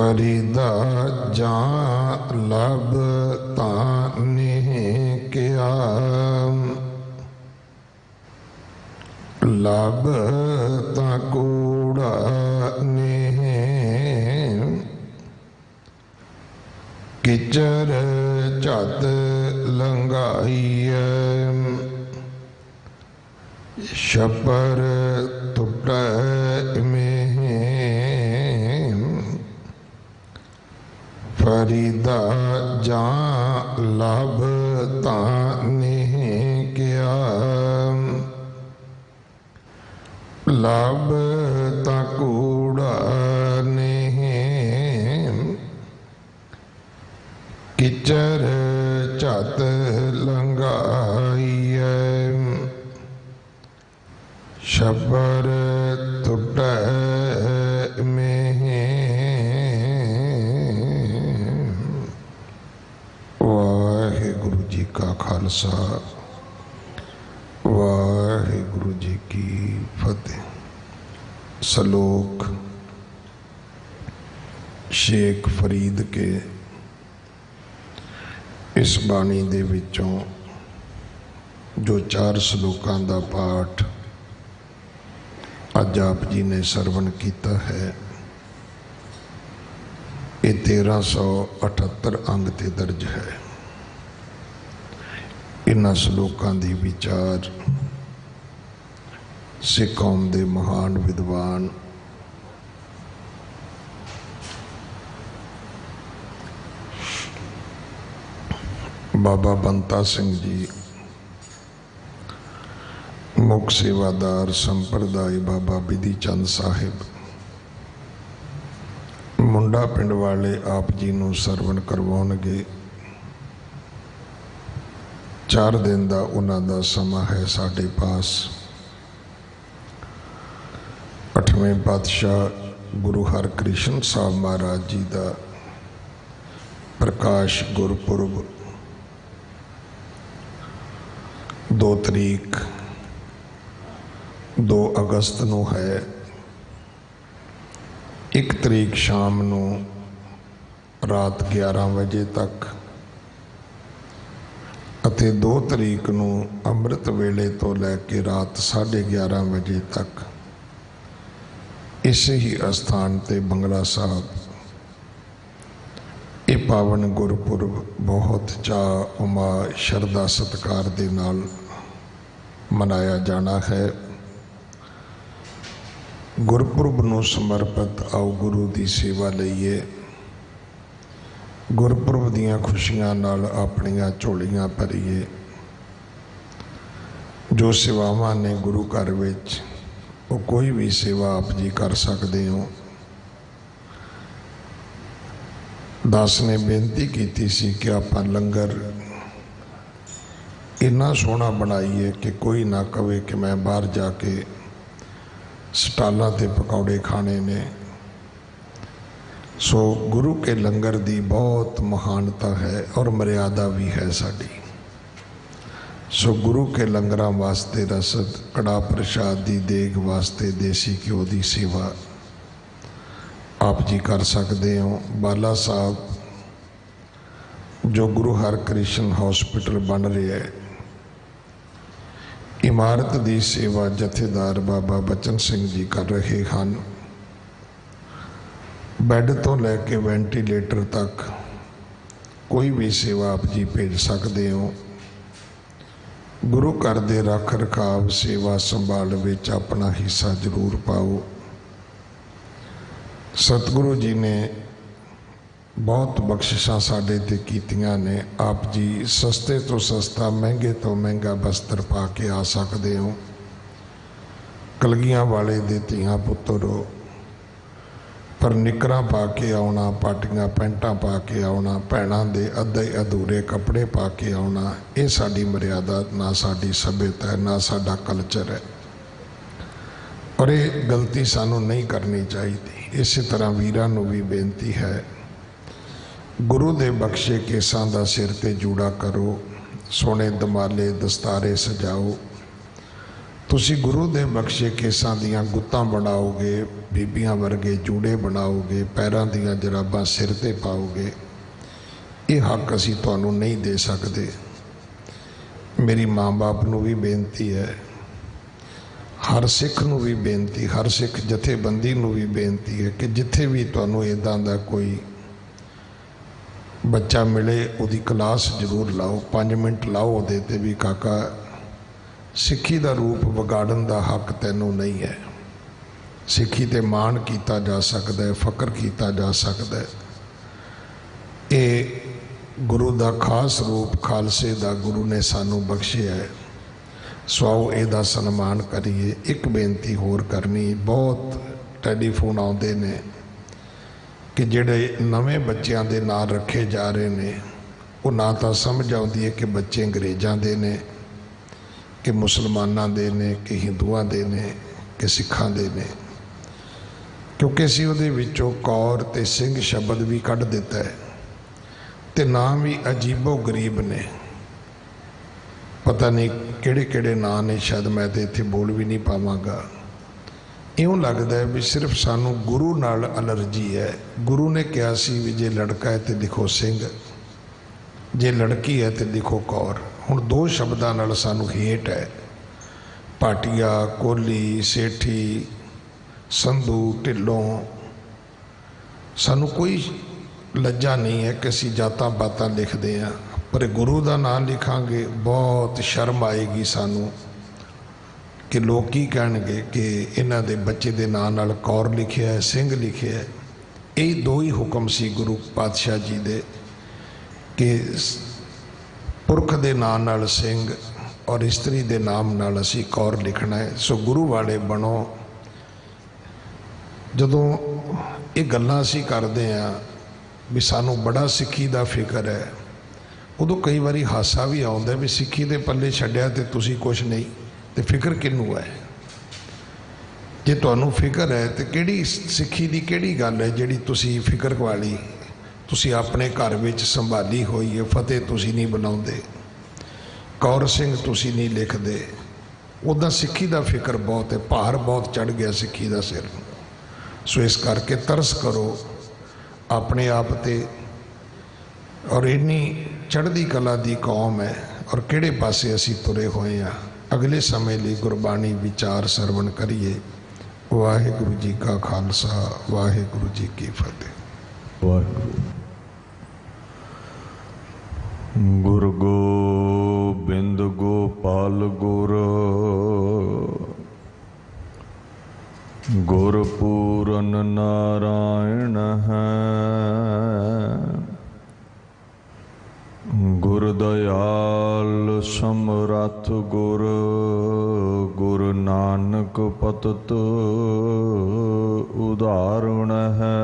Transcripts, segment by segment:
फरीदा जां लब ताने क्या लब ता कूड़ा ने किचर झत लंघाईए छपर तुट में फरीदा जां लब ताने क्या लब ता कूड़ा ने किचर झत लंघाईए छपर तुट में। वाहिगुरु जी का खालसा वाहिगुरु जी की फतेह। सलोक शेख फरीद के इस बाणी दे विचों जो 4 सलोकां दा पाठ अज आप जी ने सरवण किया है, ये 1378 अंग ते दर्ज है। इन्हां सलोकां दी विचार सिख कौम दे महान विद्वान बाबा बंता सिंह जी, मुख सेवादार संप्रदाय बाबा बिधि चंद साहिब मुंडा पिंड वाले आप जी नूं सरवण करवाउणगे। 4 दिन का उन्हां दा समा है साडे पास। 8वें पातशाह गुरु हरकृष्ण साहब महाराज जी का प्रकाश गुरपुरब 2 तरीक 2 अगस्त नूं है। 1 तरीक शाम नूं रात 11 बजे तक अते 2 तरीक नूं अमृत वेले तो लैके रात 11:30 बजे तक इस ही अस्थान ते बंगला साहब ये पावन गुरपुरब बहुत चाह उमा शरदा सत्कार दे नाल मनाया जाना है। गुरपुरब नूं समर्पित आओ गुरु की सेवा लईए। गुरपुरब दीयां खुशियां नाल अपनियां झोलियां भरीए। जो सेवावां ने गुरु घर विच वो कोई भी सेवा आप जी कर सकते हो। दास ने बेनती की सी कि आप लंगर इन्ना सोहना बनाइए कि कोई ना कहे कि मैं बाहर जाके स्टालों ते पकौड़े खाने ने। सो गुरु के लंगर दी बहुत महानता है और मर्यादा भी है साड़ी। सो गुरु के लंगरां वास्ते रसद कड़ा प्रसाद दी देग वास्ते देसी घ्यो की सेवा आप जी कर सकते हो। बाला साहब जो गुरु हरकृष्ण हॉस्पिटल बन रहा है, इमारत की सेवा जथेदार बाबा बचन सिंह जी कर रहे हैं। बैड तो लैके वेंटीलेटर तक कोई भी सेवा आप जी भेज सकते हो। गुरु घर दे रख रखाव सेवा संभाल विच अपना हिस्सा जरूर पाओ। सतगुरु जी ने बहुत बख्शिशां साडे ते कीतियां ने। आप जी सस्ते तो सस्ता महंगे तो महंगा वस्त्र पा के आ सकते हो। कलगियां वाले दे धीआं पुत्तर हो, पर निकरां पा के आउणा, पाटियां पैंटां पा के आउणा, भैणां दे अद्धे अधूरे कपड़े पा के आउणा, ये साडी मर्यादा ना साडी सभ्यता है ना साडा कल्चर है और ये गलती सानू नहीं करनी चाहिए। इस तरह वीरां नूं भी बेनती है, गुरु दे बख्शे केसां दा सिर ते जूड़ा करो, सोने दमाले दस्तारे सजाओ, तुसी गुरु दे बख्शे केसां दियां गुत्तां बनाओगे, बीबियां वर्गे जूड़े बनाओगे, पैरां दियां जराबां सिर ते पाओगे। ये हक असी तुहानूं नहीं दे सकते। मेरी माँ बाप नूं भी बेनती है, हर सिख नूं भी बेनती, हर सिख जथेबंदी नूं भी बेनती है कि जिथे भी तुहानूं इदां दा कोई बच्चा मिले उहदी क्लास जरूर लाओ, 5 मिनट लाओ उहदे ते भी काका सिक्खी दा रूप विगाड़न दा हक तैनूं नहीं है। सिक्खी ते मान किया जा सकता है, फकर किया जा सकता है। ये गुरु दा खास रूप खालसे दा गुरु ने सानू बख्शिया है, सो आओ इहदा सन्मान करिए। एक बेनती होर करनी, बहुत टैलीफोन आउंदे ने कि जिहड़े नवें बच्चों के नाम रखे जा रहे हैं वो ना तो समझ आउंदी है कि बच्चे अंग्रेज़ों के ने कि मुसलमानों के ने कि हिंदुओं के ने कि सिखां के ने, क्योंकि असीं उहदे विचों कौर ते सिंह शब्द भी कढ़ दिता है ते नाम भी अजीबो गरीब ने। पता नहीं किहड़े किहड़े नाम ने, शायद मैं तो इत्थे बोल भी नहीं पावांगा। इउं लगता है भी सिर्फ सानू गुरु नाल एलर्जी है। गुरु ने कहा सी भी जे लड़का है तो लिखो सिंह, जे लड़की है तो लिखो कौर। हुण 2 शब्दां नाल सानू हेट है। भाटिया, कोहली, सेठी, संधू, ढिल्लों, सानू कोई लज्जा नहीं है कि असीं जातां पातां लिखते हैं, पर गुरु का नाम लिखांगे बहुत शर्म आएगी सानू कि लोग की कहणगे कि इन्हां दे बच्चे दे नाम नाल कौर लिखिया है, सिंह लिखे है। यही 2 ही हुक्म सी गुरु पातशाह जी दे कि पुरख दे नाम नाल सिंह और इस्त्री दे नाम नाल असी कौर लिखना है। सो गुरु वाले बनो। जदों ये गल्लां असी करदे हां भी सानू बड़ा सिक्खी दा फिक्र है, उदों कई बारी हासा भी आउंदा भी सिक्खी दे पल्ले छड्डिया ते तुसी कुछ नहीं, तो फिक्र किनू है? जे तुहानू फिक्र है तो किहड़ी सिक्खी दी किहड़ी गल है जिहड़ी तुसी फिक्र वाली तुसी अपने घर विच संभाली हुई है। फतेह तुसी नहीं बनाउंदे, कौर सिंह तुसी नहीं लिखदे। उदा सिक्खी दा फिक्र बहुत है, भार बहुत चढ़ गया सिक्खी दा सिर। सो इस करके तरस करो अपने आप ते। और इन्नी चढ़दी कला दी कौम है और किहड़े पासे असी तुरे होए हैं। अगले समय लिए गुरबाणी विचार सरवण करिए। वाहिगुरु जी का खालसा, वाहिगुरु जी की फतेह। वाहिगुरु। गुरु गोबिंद गोपाल गुर, गुर पूरन नारायण है। गुर दयाल समरथ गुर, गुरु नानक पतत उदाहरण है।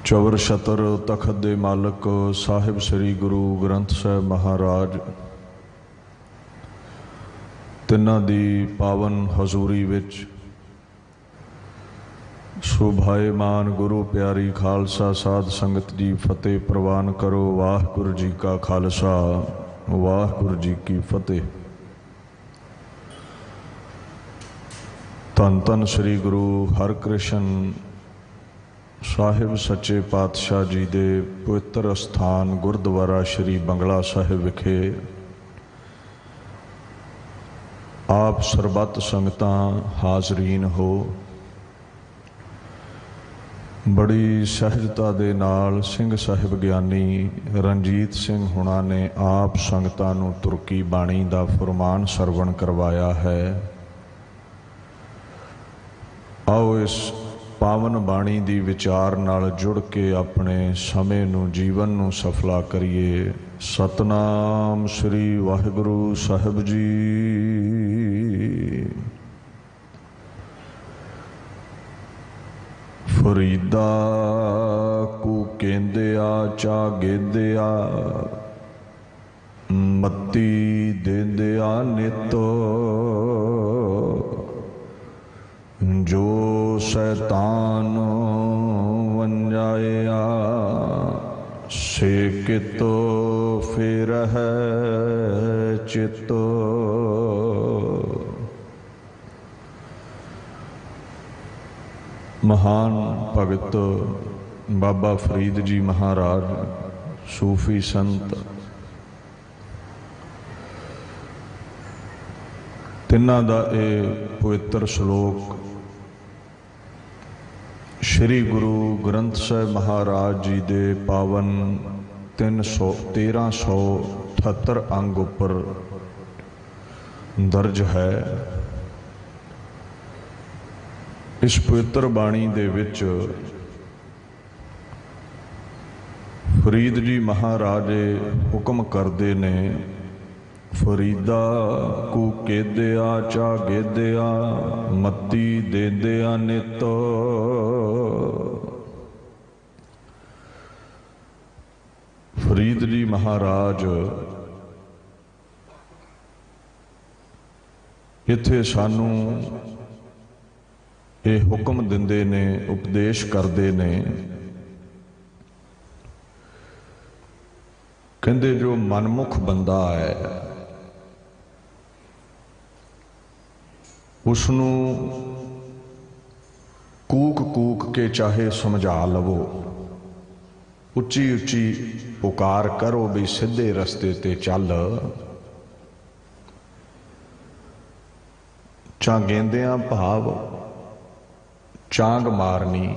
चौर छतर तखत दे मालक साहिब श्री गुरु ग्रंथ साहिब महाराज तिन्हां दी पावन हजूरी विच शोभायमान गुरु प्यारी खालसा साध संगत जी फतेह प्रवान करो। वाहिगुरु जी का खालसा, वाहिगुरु जी की फतेह। धन धन श्री गुरु हरकृष्ण साहिब सच्चे पातशाह जी दे पवित्र स्थान गुरुद्वारा श्री बंगला साहिब विखे आप सरबत संगतां हाजरीन हो। बड़ी सहजता दे नाल सिंह साहिब ज्ञानी रणजीत सिंह हुणा ने आप संगतां नूं तुरकी बाणी दा फरमान सरवण करवाया है। आओ इस पावन बाणी दी विचार नाल जुड़ के अपने समय नूं जीवन नूं सफला करिए। सतनाम श्री वाहिगुरु साहिब जी। फरीदा कू केंदिया चा गेंदिया, मत्ती देंदिया नितो। जो शैतान वंजाया से कितो फेरह चित। महान भगत बाबा फरीद जी महाराज सूफी संत, तिन्हां दा ये पवित्र श्लोक श्री गुरु ग्रंथ साहिब महाराज जी दे पावन 1378 अंग उपर दर्ज है। इस पवित्र बाणी दे विच फरीद जी महाराज हुक्म करते ने, फरीदा कू केदिया चा गेदिया मत्ती देदिया नित। फरीद जी महाराज इत्थे सानू ये हुक्म दिंदे ने, उपदेश करते ने, कहते जो मनमुख बंदा है उसनू कूक कूक के चाहे समझा लवो, उच्ची उच्ची पुकार करो भी सीधे रस्ते ते चल, चा गेंदियां भाव चांग मारनी,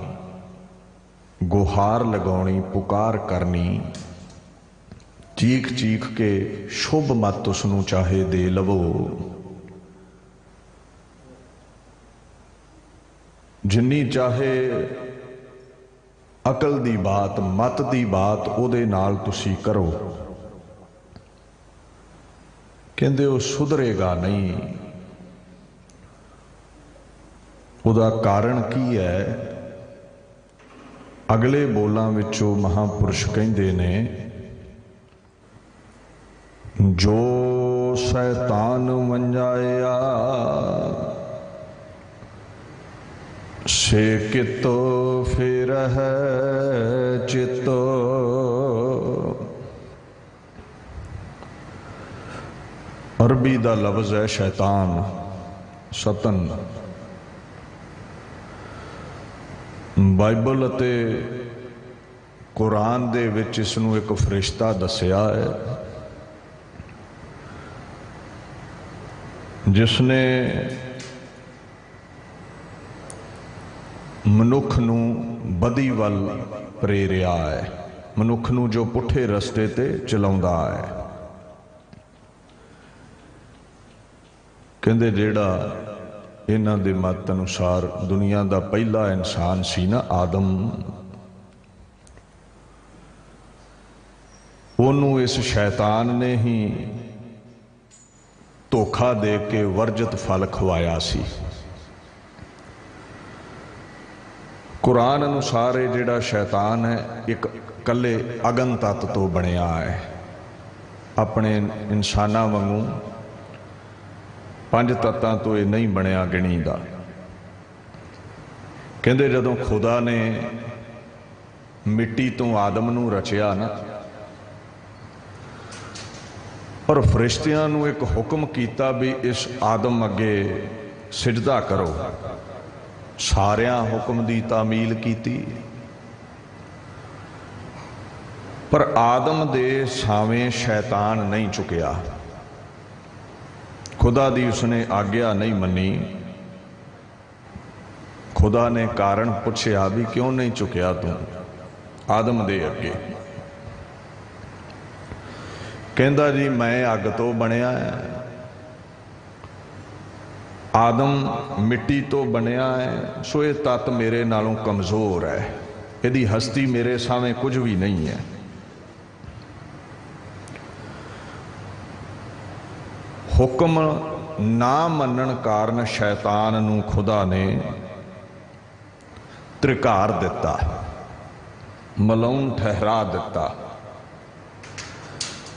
गुहार लगानी, पुकार करनी, चीख चीख के शुभ मत उसनू चाहे दे लवो। जिन्नी चाहे अकल दी बात मत दी बात उहदे नाल तुसी करो, कहंदे वो सुधरेगा नहीं। उहदा कारण की है? अगले बोलां विचों महापुरुष कहंदे ने, जो शैतान वंजाया से कित फेरह चित। अरबी दा लफ्ज है शैतान, सतन। बाइबल अते कुरान दे विच इसनूं एक फरिश्ता दस्सिया है जिसने मनुख नूं बदी वल प्रेरिया है, मनुख नूं जो पुठे रस्ते ते चलाउंदा है। कहंदे जेड़ा इन्हां दे मत अनुसार दुनिया दा पहला इंसान सी ना आदम, ओनू इस शैतान ने ही धोखा दे के वर्जित फल खवाया सी। कुरान अनुसार ये जिहड़ा शैतान है एक कले अगन तत्त तो बनिया है, अपने इंसानां वांगू 5 तत्तां तो ये नहीं बनिया गिणीदा। कहंदे जदों खुदा ने मिट्टी तो आदम नूं रचिया ना, और फरिश्तियां नूं एक हुक्म कीता भी इस आदम अगे सिजदा करो, सारियां हुक्म दी तामील कीती, पर आदम दे सावें शैतान नहीं चुकिया। खुदा दी उसने आज्ञा नहीं मनी। खुदा ने कारण पूछया भी क्यों नहीं चुकिया तू आदम दे अगे? कहंदा जी मैं अग तो बनिया है, आदम मिट्टी तो बनिया है, सो ये तत्त मेरे नालों कमजोर है, यदि हस्ती मेरे सामने कुछ भी नहीं है। हुक्म ना मनन कारण शैतान नूं खुदा ने त्रिकार दिता, मलाउन ठहरा दिता,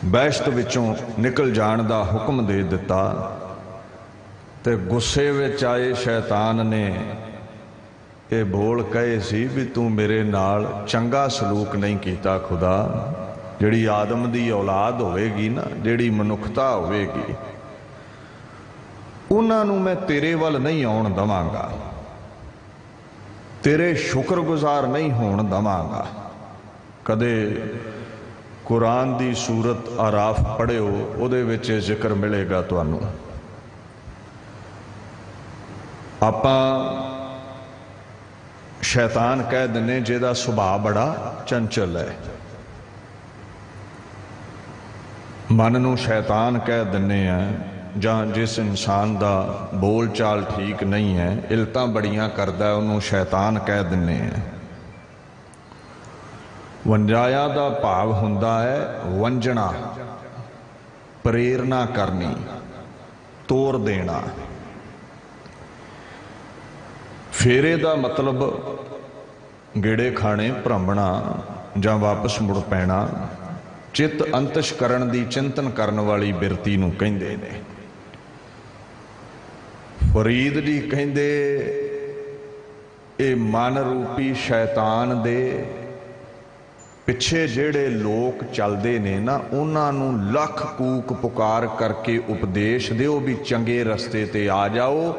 बैश्त विचों निकल जाण दा हुक्म दे दिता। ते गुस्से विच आए शैतान ने ये बोल कहे सी भी तू मेरे नाल चंगा सलूक नहीं कीता खुदा, ਜਿਹੜੀ ਆਦਮ ਦੀ ਔਲਾਦ ਹੋਵੇਗੀ ਨਾ, ਜਿਹੜੀ ਮਨੁੱਖਤਾ ਹੋਵੇਗੀ, ਉਹਨਾਂ ਨੂੰ ਮੈਂ ਤੇਰੇ ਵੱਲ ਨਹੀਂ ਆਉਣ ਦੇਵਾਂਗਾ, ਤੇਰੇ ਸ਼ੁਕਰਗੁਜ਼ਾਰ ਨਹੀਂ ਹੋਣ ਦੇਵਾਂਗਾ। ਕਦੇ ਕੁਰਾਨ ਦੀ ਸੂਰਤ ਆਰਾਫ ਪੜ੍ਹਿਓ, ਉਹਦੇ ਵਿੱਚ ਜ਼ਿਕਰ ਮਿਲੇਗਾ ਤੁਹਾਨੂੰ। ਆਪਾਂ ਸ਼ੈਤਾਨ ਕਹਿ ਦਿੰਦੇ ਜਿਹਦਾ ਸੁਭਾਅ ਬੜਾ ਚੰਚਲ ਹੈ, ਮਨ ਨੂੰ ਸ਼ੈਤਾਨ ਕਹਿ ਦਿੰਦੇ ਆ, ਜਾਂ ਜਿਸ ਇਨਸਾਨ ਦਾ ਬੋਲ ਚਾਲ ਠੀਕ ਨਹੀਂ ਹੈ, ਇਲਤਾਂ ਬੜੀਆਂ ਕਰਦਾ, ਉਹਨੂੰ ਸ਼ੈਤਾਨ ਕਹਿ ਦਿੰਦੇ ਆ। ਵੰਜਾਇਆ ਦਾ ਭਾਵ ਹੁੰਦਾ ਹੈ ਵੰਜਣਾ, ਪ੍ਰੇਰਨਾ ਕਰਨੀ, ਤੋਰ ਦੇਣਾ। ਫੇਰੇ ਦਾ ਮਤਲਬ ਗੇੜੇ ਖਾਣੇ, ਭ੍ਰਮਣਾ ਜਾਂ ਵਾਪਸ ਮੁੜ ਪੈਣਾ। ਚਿੱਤ ਅੰਤਸ਼ ਕਰਨ ਦੀ ਚਿੰਤਨ ਕਰਨ ਵਾਲੀ ਬਿਰਤੀ ਨੂੰ ਕਹਿੰਦੇ ਨੇ। ਫਰੀਦ ਜੀ ਕਹਿੰਦੇ ਇਹ ਮਨ ਰੂਪੀ ਸ਼ੈਤਾਨ ਦੇ ਪਿੱਛੇ ਜਿਹੜੇ ਲੋਕ ਚੱਲਦੇ ਨੇ ਨਾ, ਉਹਨਾਂ ਨੂੰ ਲੱਖ ਕੂਕ ਪੁਕਾਰ ਕਰਕੇ ਉਪਦੇਸ਼ ਦਿਓ ਵੀ ਚੰਗੇ ਰਸਤੇ ਤੇ ਆ ਜਾਓ,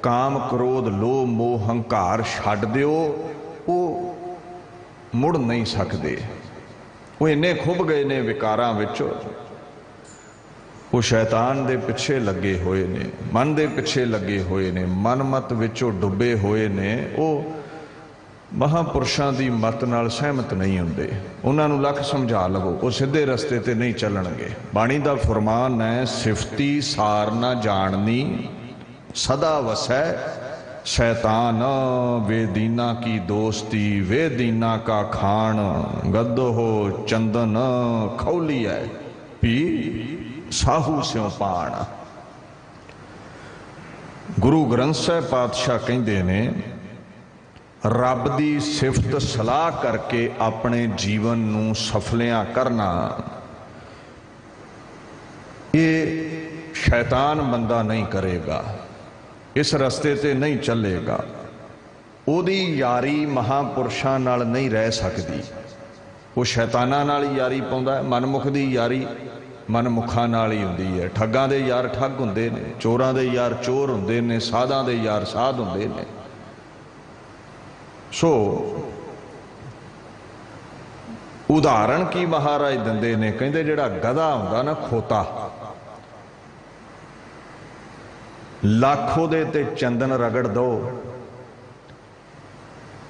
ਕਾਮ ਕ੍ਰੋਧ ਲੋਭ ਮੋਹ ਹੰਕਾਰ ਛੱਡ ਦਿਓ। ਉਹ ਮੁੜ ਨਹੀਂ ਸਕਦੇ, ਉਹ ਇੰਨੇ ਖੁੱਭ ਗਏ ਨੇ ਵਿਕਾਰਾਂ ਵਿੱਚ, ਉਹ ਸ਼ੈਤਾਨ ਦੇ ਪਿੱਛੇ ਲੱਗੇ ਹੋਏ ਨੇ, ਮਨ ਦੇ ਪਿੱਛੇ ਲੱਗੇ ਹੋਏ ਨੇ, ਮਨਮਤ ਵਿੱਚੋਂ ਡੁੱਬੇ ਹੋਏ ਨੇ। ਉਹ ਮਹਾਂਪੁਰਸ਼ਾਂ ਦੀ ਮਤ ਨਾਲ ਸਹਿਮਤ ਨਹੀਂ ਹੁੰਦੇ। ਉਹਨਾਂ ਨੂੰ ਲੱਖ ਸਮਝਾ ਲਵੋ, ਉਹ ਸਿੱਧੇ ਰਸਤੇ ਤੇ ਨਹੀਂ ਚੱਲਣਗੇ। ਬਾਣੀ ਦਾ ਫਰਮਾਨ ਹੈ, ਸਿਫਤੀ ਸਾਰ ਨਾ ਜਾਣਨੀ ਸਦਾ ਵਸੈ शैतान वे दीना की दोस्ती वे दीना का खान गद्दो हो चंदन खौली है पी साहू स्यों पाण। गुरु ग्रंथ साहिब पातशाह कहते ने रब दी सिफत सलाह करके अपने जीवन नूं सफलियां करना, ये शैतान बंदा नहीं करेगा, इस रस्ते ते नहीं चलेगा। ओदी यारी महापुरुषां नाल नहीं रह सकती, वो शैतानां नाल ही यारी पाउंदा है। मनमुख दी यारी मनमुखां नाल ही हुंदी है। ठग्गां दे यार ठग हुंदे ने, चोरां दे यार चोर हुंदे ने, साधां दे यार साध हुंदे ने। सो उदाहरण की महाराज दिंदे ने, कहंदे जिहड़ा गधा हुंदा ना खोता, लाखों दे ते चंदन रगड़ दो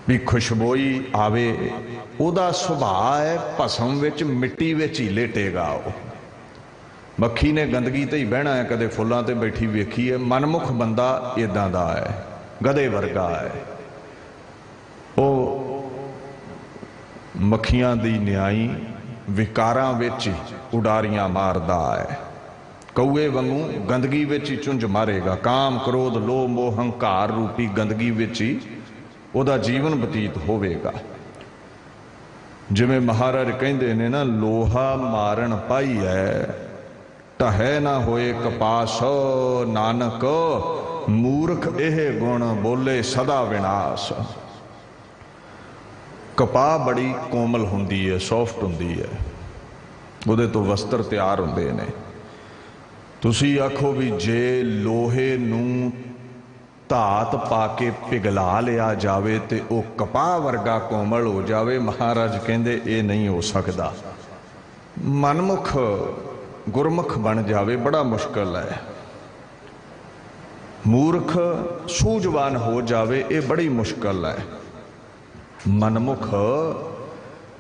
भी खुशबोई आवे, उहदा सुभाअ है भस्म विच मिट्टी विच ही लेटेगा। मक्खी ने गंदगी ते ही बहना है, कदे फुल्लां ते बैठी वेखी है। मनमुख बंदा इदां दा है, गधे वर्गा है। वो मक्खियां दी न्याई विकारां विच उडारियां मारदा है, कौए वांगू गंदगी विच ही चुंझ मारेगा। काम क्रोध लोभ मोह हंकार रूपी गंदगी विच ही उहदा जीवन बतीत होवेगा। जिवें महाराज कहंदे ने ना, लोहा मारन पाई है टहै ना होए कपास, नानक मूर्ख एह गुण बोले सदा विनाश। कपाह बड़ी कोमल हुंदी है, सॉफ्ट हुंदी है, उहदे तो वस्त्र तैयार हुंदे ने। तुसी आखो भी जे लोहे नूं धात पा के पिघला लिया जावे ते ओ कपाह वर्गा कोमल हो जावे। महाराज कहंदे ये नहीं हो सकता। मनमुख गुरमुख बन जावे बड़ा मुश्किल है, मूर्ख सूझवान हो जावे ये बड़ी मुश्किल है। मनमुख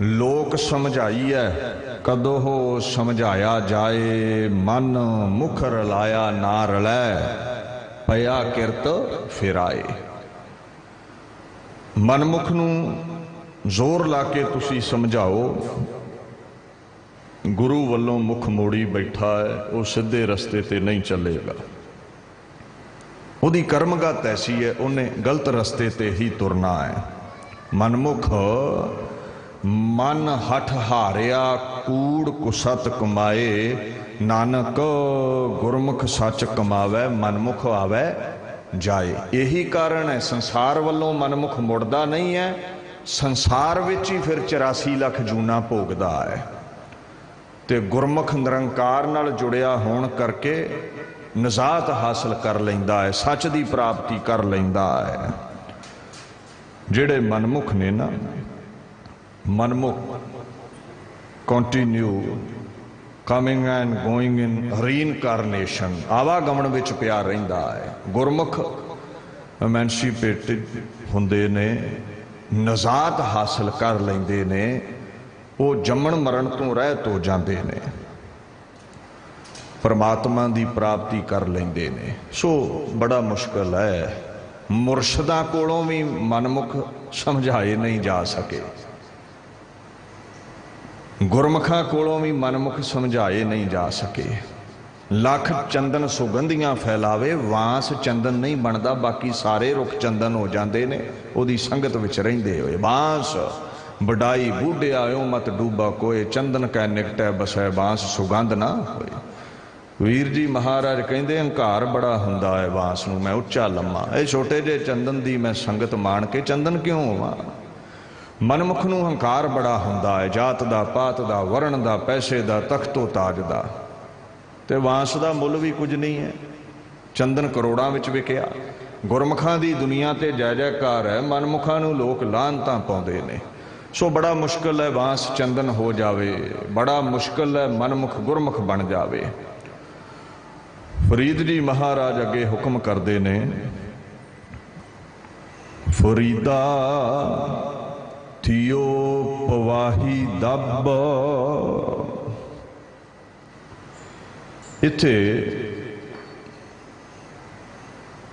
लोक समझाई है, कदों हो समझाया जाए, मन मुख रलाया ना रलै, पया किरत फिराए। मनमुख नूं जोर ला के तुसी समझाओ, गुरु वल्लों मुख मोड़ी बैठा है, वो सीधे रस्ते ते नहीं चलेगा। उहदी कर्मगत ऐसी है, उन्हें गलत रस्ते ते ही तुरना है। मनमुख मन हठ हारिया कूड़ कुसत कमाए, नानक गुरमुख सच कमावे, मनमुख आवे जाए। यही कारण है संसार वालों मनमुख मुड़दा नहीं है, संसार विच ही फिर 84 लाख जूना भोगदा है। ਤੇ ਗੁਰਮੁਖ ਨਿਰੰਕਾਰ ਨਾਲ ਜੁੜਿਆ ਹੋਣ ਕਰਕੇ ਨਜ਼ਾਤ ਹਾਸਲ ਕਰ ਲੈਂਦਾ ਹੈ, ਸੱਚ ਦੀ ਪ੍ਰਾਪਤੀ ਕਰ ਲੈਂਦਾ ਹੈ। ਜਿਹੜੇ ਮਨਮੁਖ ਨੇ ਨਾ, ਮਨਮੁਖ continue coming and going in reincarnation, ਆਵਾਗਮਨ ਵਿੱਚ ਪਿਆ ਰਹਿੰਦਾ ਹੈ। ਗੁਰਮੁਖ ਐਮੈਂਸੀਪੇਟਿਡ ਹੁੰਦੇ ਨੇ, ਨਜ਼ਾਤ ਹਾਸਲ ਕਰ ਲੈਂਦੇ ਨੇ, ਉਹ ਜੰਮਣ ਮਰਨ ਤੋਂ ਰਹਿਤ ਹੋ ਜਾਂਦੇ ਨੇ, ਪਰਮਾਤਮਾ ਦੀ ਪ੍ਰਾਪਤੀ ਕਰ ਲੈਂਦੇ ਨੇ। ਸੋ ਬੜਾ ਮੁਸ਼ਕਲ ਹੈ, ਮੁਰਸ਼ਿਦਾਂ ਕੋਲੋਂ ਵੀ ਮਨਮੁਖ ਸਮਝਾਏ ਨਹੀਂ ਜਾ ਸਕੇ, ਗੁਰਮੁਖਾਂ ਕੋਲੋਂ ਵੀ ਮਨਮੁਖ ਸਮਝਾਏ ਨਹੀਂ ਜਾ ਸਕੇ। ਲੱਖ ਚੰਦਨ ਸੁਗੰਧੀਆਂ ਫੈਲਾਵੇ, ਵਾਂਸ ਚੰਦਨ ਨਹੀਂ ਬਣਦਾ, ਬਾਕੀ ਸਾਰੇ ਰੁੱਖ ਚੰਦਨ ਹੋ ਜਾਂਦੇ ਨੇ ਉਹਦੀ ਸੰਗਤ ਵਿੱਚ ਰਹਿੰਦੇ ਹੋਏ। ਬਾਂਸ ਵਡਾਈ ਬੂਢੇ ਆਇਓ ਮਤ ਡੂਬਾ ਕੋਏ, ਚੰਦਨ ਕੈ ਨਿਕਟੈ ਬਸੈ ਬਾਂਸ ਸੁਗੰਧ ਨਾ ਹੋਏ। ਵੀਰ ਜੀ ਮਹਾਰਾਜ ਕਹਿੰਦੇ ਹੰਕਾਰ ਬੜਾ ਹੁੰਦਾ ਹੈ ਬਾਂਸ ਨੂੰ, ਮੈਂ ਉੱਚਾ ਲੰਮਾ, ਇਹ ਛੋਟੇ ਜਿਹੇ ਚੰਦਨ ਦੀ ਮੈਂ ਸੰਗਤ ਮਾਣ ਕੇ ਚੰਦਨ ਕਿਉਂ ਹੋਵਾਂ। ਮਨਮੁਖ ਨੂੰ ਹੰਕਾਰ ਬੜਾ ਹੁੰਦਾ ਹੈ, ਜਾਤ ਦਾ, ਪਾਤ ਦਾ, ਵਰਣ ਦਾ, ਪੈਸੇ ਦਾ, ਤਖਤੋ ਤਾਜ ਦਾ, ਤੇ ਬਾਂਸ ਦਾ ਮੁੱਲ ਵੀ ਕੁਝ ਨਹੀਂ ਹੈ। ਚੰਦਨ ਕਰੋੜਾਂ ਵਿੱਚ ਵਿਕਿਆ। ਗੁਰਮੁਖਾਂ ਦੀ ਦੁਨੀਆ ਤੇ ਜੈ ਜੈਕਾਰ ਹੈ, ਮਨਮੁਖਾਂ ਨੂੰ ਲੋਕ ਲਾਹਨਤਾਂ ਪਾਉਂਦੇ ਨੇ। ਸੋ ਬੜਾ ਮੁਸ਼ਕਲ ਹੈ ਬਾਂਸ ਚੰਦਨ ਹੋ ਜਾਵੇ, ਬੜਾ ਮੁਸ਼ਕਲ ਹੈ ਮਨਮੁਖ ਗੁਰਮੁਖ ਬਣ ਜਾਵੇ। ਫਰੀਦ ਜੀ ਮਹਾਰਾਜ ਅੱਗੇ ਹੁਕਮ ਕਰਦੇ ਨੇ, ਫਰੀਦਾ ਥਿਓ ਪਵਾਹੀ ਦੱਬ। ਇੱਥੇ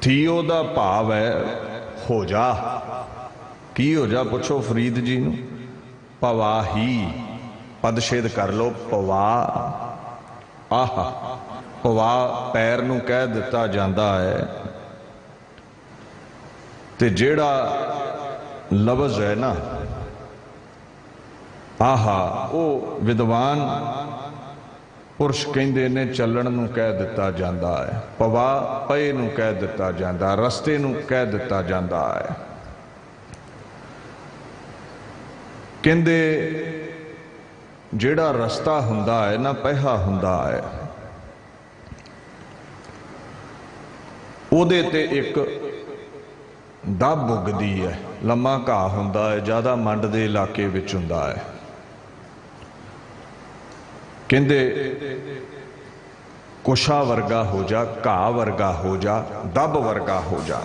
ਥਿਓ ਦਾ ਭਾਵ ਹੈ ਹੋ ਜਾ। ਕੀ ਹੋ ਜਾ ਪੁੱਛੋ ਫਰੀਦ ਜੀ ਨੂੰ। ਪਵਾਹੀ ਪਦਛੇਦ ਕਰ ਲਓ, ਪਵਾ, ਆਹਾ, ਪਵਾ ਪੈਰ ਨੂੰ ਕਹਿ ਦਿੱਤਾ ਜਾਂਦਾ ਹੈ। ਤੇ ਜਿਹੜਾ ਲਫ਼ਜ਼ ਹੈ ਨਾ ਆਹਾ, ਉਹ ਵਿਦਵਾਨ ਪੁਰਸ਼ ਕਹਿੰਦੇ ਨੇ ਚੱਲਣ ਨੂੰ ਕਹਿ ਦਿੱਤਾ ਜਾਂਦਾ ਹੈ। ਪਵਾ ਪਏ ਨੂੰ ਕਹਿ ਦਿੱਤਾ ਜਾਂਦਾ, ਰਸਤੇ ਨੂੰ ਕਹਿ ਦਿੱਤਾ ਜਾਂਦਾ ਹੈ। ਕਹਿੰਦੇ ਜਿਹੜਾ ਰਸਤਾ ਹੁੰਦਾ ਹੈ ਨਾ, ਪਹਿਆ ਹੁੰਦਾ ਹੈ, ਉਹਦੇ ਤੇ ਇੱਕ ਦੱਬ ਉੱਗਦੀ ਹੈ, ਲੰਮਾ ਘਾਹ ਹੁੰਦਾ ਹੈ, ਜ਼ਿਆਦਾ ਮੰਡ ਦੇ ਇਲਾਕੇ ਵਿੱਚ ਹੁੰਦਾ ਹੈ। ਕਹਿੰਦੇ ਕੁਸ਼ਾ ਵਰਗਾ ਹੋ ਜਾ, ਘਾਹ ਵਰਗਾ ਹੋ ਜਾ, ਦੱਬ ਵਰਗਾ ਹੋ ਜਾ।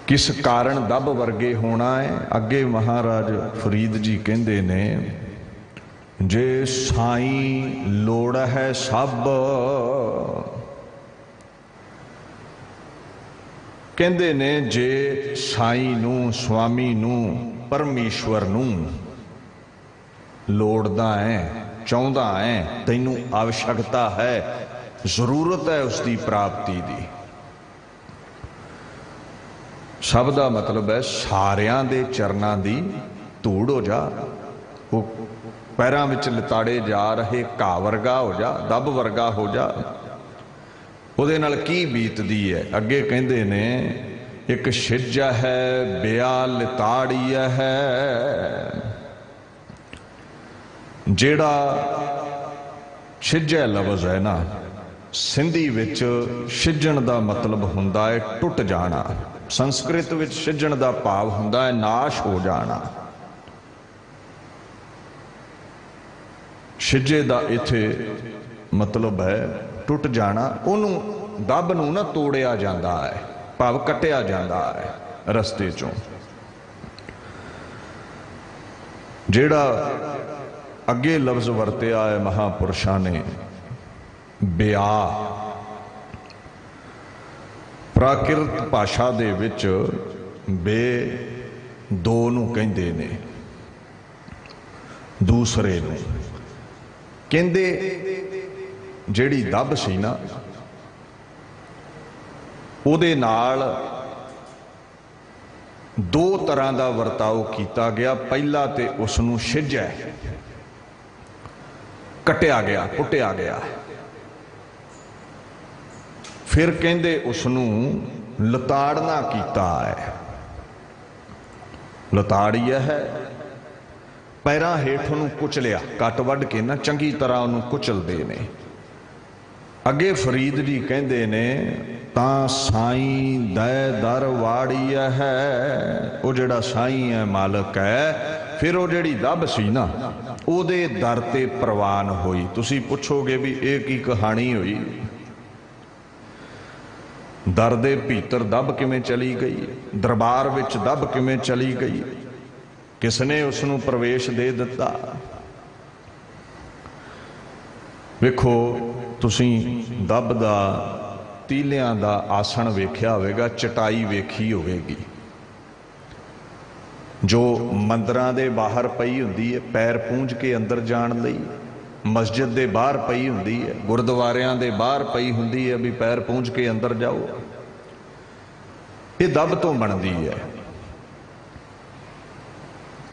ਕਿਸ ਕਾਰਨ ਦੱਬ ਵਰਗੇ ਹੋਣਾ ਹੈ? ਅੱਗੇ ਮਹਾਰਾਜ ਫਰੀਦ ਜੀ ਕਹਿੰਦੇ ਨੇ, ਜੇ ਸਾਈਂ ਲੋੜ ਹੈ ਸਭ। ਕਹਿੰਦੇ ਨੇ ਜੇ ਸਾਈਂ ਨੂੰ, ਸਵਾਮੀ ਨੂੰ, ਪਰਮੇਸ਼ਵਰ ਨੂੰ ਲੋੜਦਾ ਹੈ, ਚਾਹੁੰਦਾ ਹੈ, ਤੈਨੂੰ ਆਵਸ਼ਕਤਾ ਹੈ, ਜ਼ਰੂਰਤ ਹੈ ਉਸ ਦੀ ਪ੍ਰਾਪਤੀ ਦੀ। ਸਭ ਦਾ ਮਤਲਬ ਹੈ ਸਾਰਿਆਂ ਦੇ ਚਰਨਾਂ ਦੀ ਧੂੜ ਹੋ ਜਾ, ਉਹ ਪੈਰਾਂ ਵਿੱਚ ਲਿਤਾੜੇ ਜਾ ਰਹੇ ਘਾਹ ਵਰਗਾ ਹੋ ਜਾ, ਦੱਬ ਵਰਗਾ ਹੋ ਜਾ। ਉਹਦੇ ਨਾਲ ਕੀ ਬੀਤਦੀ ਹੈ? ਅੱਗੇ ਕਹਿੰਦੇ ਨੇ, ਇੱਕ ਛਿੱਜ ਹੈ ਬਿਆ ਲਿਤਾੜੀਆ ਹੈ। ਜਿਹੜਾ ਛਿੱਜੈ ਲਫ਼ਜ਼ ਹੈ ਨਾ, ਸਿੰਧੀ ਵਿੱਚ ਛਿੱਜਣ ਦਾ ਮਤਲਬ ਹੁੰਦਾ ਹੈ ਟੁੱਟ ਜਾਣਾ। ਸੰਸਕ੍ਰਿਤ ਵਿੱਚ ਛਿੱਜਣ ਦਾ ਭਾਵ ਹੁੰਦਾ ਹੈ ਨਾਸ਼ ਹੋ ਜਾਣਾ। ਛਿੱਜੇ ਦਾ ਇੱਥੇ ਮਤਲਬ ਹੈ ਟੁੱਟ ਜਾਣਾ। ਉਹਨੂੰ ਦੱਬ ਨੂੰ ਨਾ ਤੋੜਿਆ ਜਾਂਦਾ ਹੈ, ਭਾਵ ਕੱਟਿਆ ਜਾਂਦਾ ਹੈ ਰਸਤੇ ਚੋਂ। ਜਿਹੜਾ ਅੱਗੇ ਲਫ਼ਜ਼ ਵਰਤਿਆ ਹੈ ਮਹਾਪੁਰਸ਼ਾਂ ਨੇ, ਬਿਆਹ, ਪ੍ਰਾਕਿਰਤ ਭਾਸ਼ਾ ਦੇ ਵਿੱਚ ਬੇ ਦੋ ਨੂੰ ਕਹਿੰਦੇ ਨੇ, ਦੂਸਰੇ ਨੂੰ। ਕਹਿੰਦੇ ਜਿਹੜੀ ਦੱਬ ਸੀ ਨਾ, ਉਹਦੇ ਨਾਲ ਦੋ ਤਰ੍ਹਾਂ ਦਾ ਵਰਤਾਓ ਕੀਤਾ ਗਿਆ। ਪਹਿਲਾ ਤੇ ਉਸ ਨੂੰ ਛਿੱਜਿਆ, ਕੱਟਿਆ ਗਿਆ, ਪੁੱਟਿਆ ਗਿਆ। ਫਿਰ ਕਹਿੰਦੇ ਉਸ ਨੂੰ ਲਤਾੜਨਾ ਕੀਤਾ ਹੈ। ਲਤਾੜੀਆ ਹੈ पैरां हेठ ਉਹਨੂੰ ਕੁਚਲਿਆ, ਕੱਟ ਵੱਢ ਕੇ ਨਾ ਚੰਗੀ ਤਰ੍ਹਾਂ ਉਹਨੂੰ ਕੁਚਲਦੇ ਨੇ। ਅੱਗੇ ਫਰੀਦ ਜੀ ਕਹਿੰਦੇ ਨੇ ਤਾਂ ਸਾਈਂ ਦੈ ਦਰ ਵਾੜੀਆ ਹੈ। ਉਹ ਜਿਹੜਾ ਸਾਈਂ ਹੈ, ਮਾਲਕ ਹੈ, ਫਿਰ ਉਹ ਜਿਹੜੀ ਦੱਬ ਸੀ ਨਾ ਉਹਦੇ ਦਰ ਤੇ ਪ੍ਰਵਾਨ ਹੋਈ। ਤੁਸੀਂ ਪੁੱਛੋਗੇ ਵੀ ਇਹ ਕੀ ਕਹਾਣੀ ਹੋਈ? ਦਰ ਦੇ ਭੀਤਰ ਦੱਬ ਕਿਵੇਂ ਚਲੀ ਗਈ? ਦਰਬਾਰ ਵਿੱਚ ਦੱਬ ਕਿਵੇਂ ਚਲੀ ਗਈ? ਕਿਸ ਨੇ ਉਸ ਨੂੰ ਪ੍ਰਵੇਸ਼ ਦੇ ਦਿੱਤਾ? ਵੇਖੋ, ਤੁਸੀਂ ਦੱਬ ਦਾ ਤੀਲਿਆਂ ਦਾ ਆਸਣ ਵੇਖਿਆ ਹੋਵੇਗਾ, ਚਟਾਈ ਵੇਖੀ ਹੋਵੇਗੀ, ਜੋ ਮੰਦਰਾਂ ਦੇ ਬਾਹਰ ਪਈ ਹੁੰਦੀ ਹੈ ਪੈਰ ਪੂੰਝ ਕੇ ਅੰਦਰ ਜਾਣ ਲਈ। ਮਸਜਿਦ ਦੇ ਬਾਹਰ ਪਈ ਹੁੰਦੀ ਹੈ, ਗੁਰਦੁਆਰਿਆਂ ਦੇ ਬਾਹਰ ਪਈ ਹੁੰਦੀ ਹੈ ਵੀ ਪੈਰ ਪੂੰਝ ਕੇ ਅੰਦਰ ਜਾਓ। ਇਹ ਦੱਬ ਤੋਂ ਬਣਦੀ ਹੈ।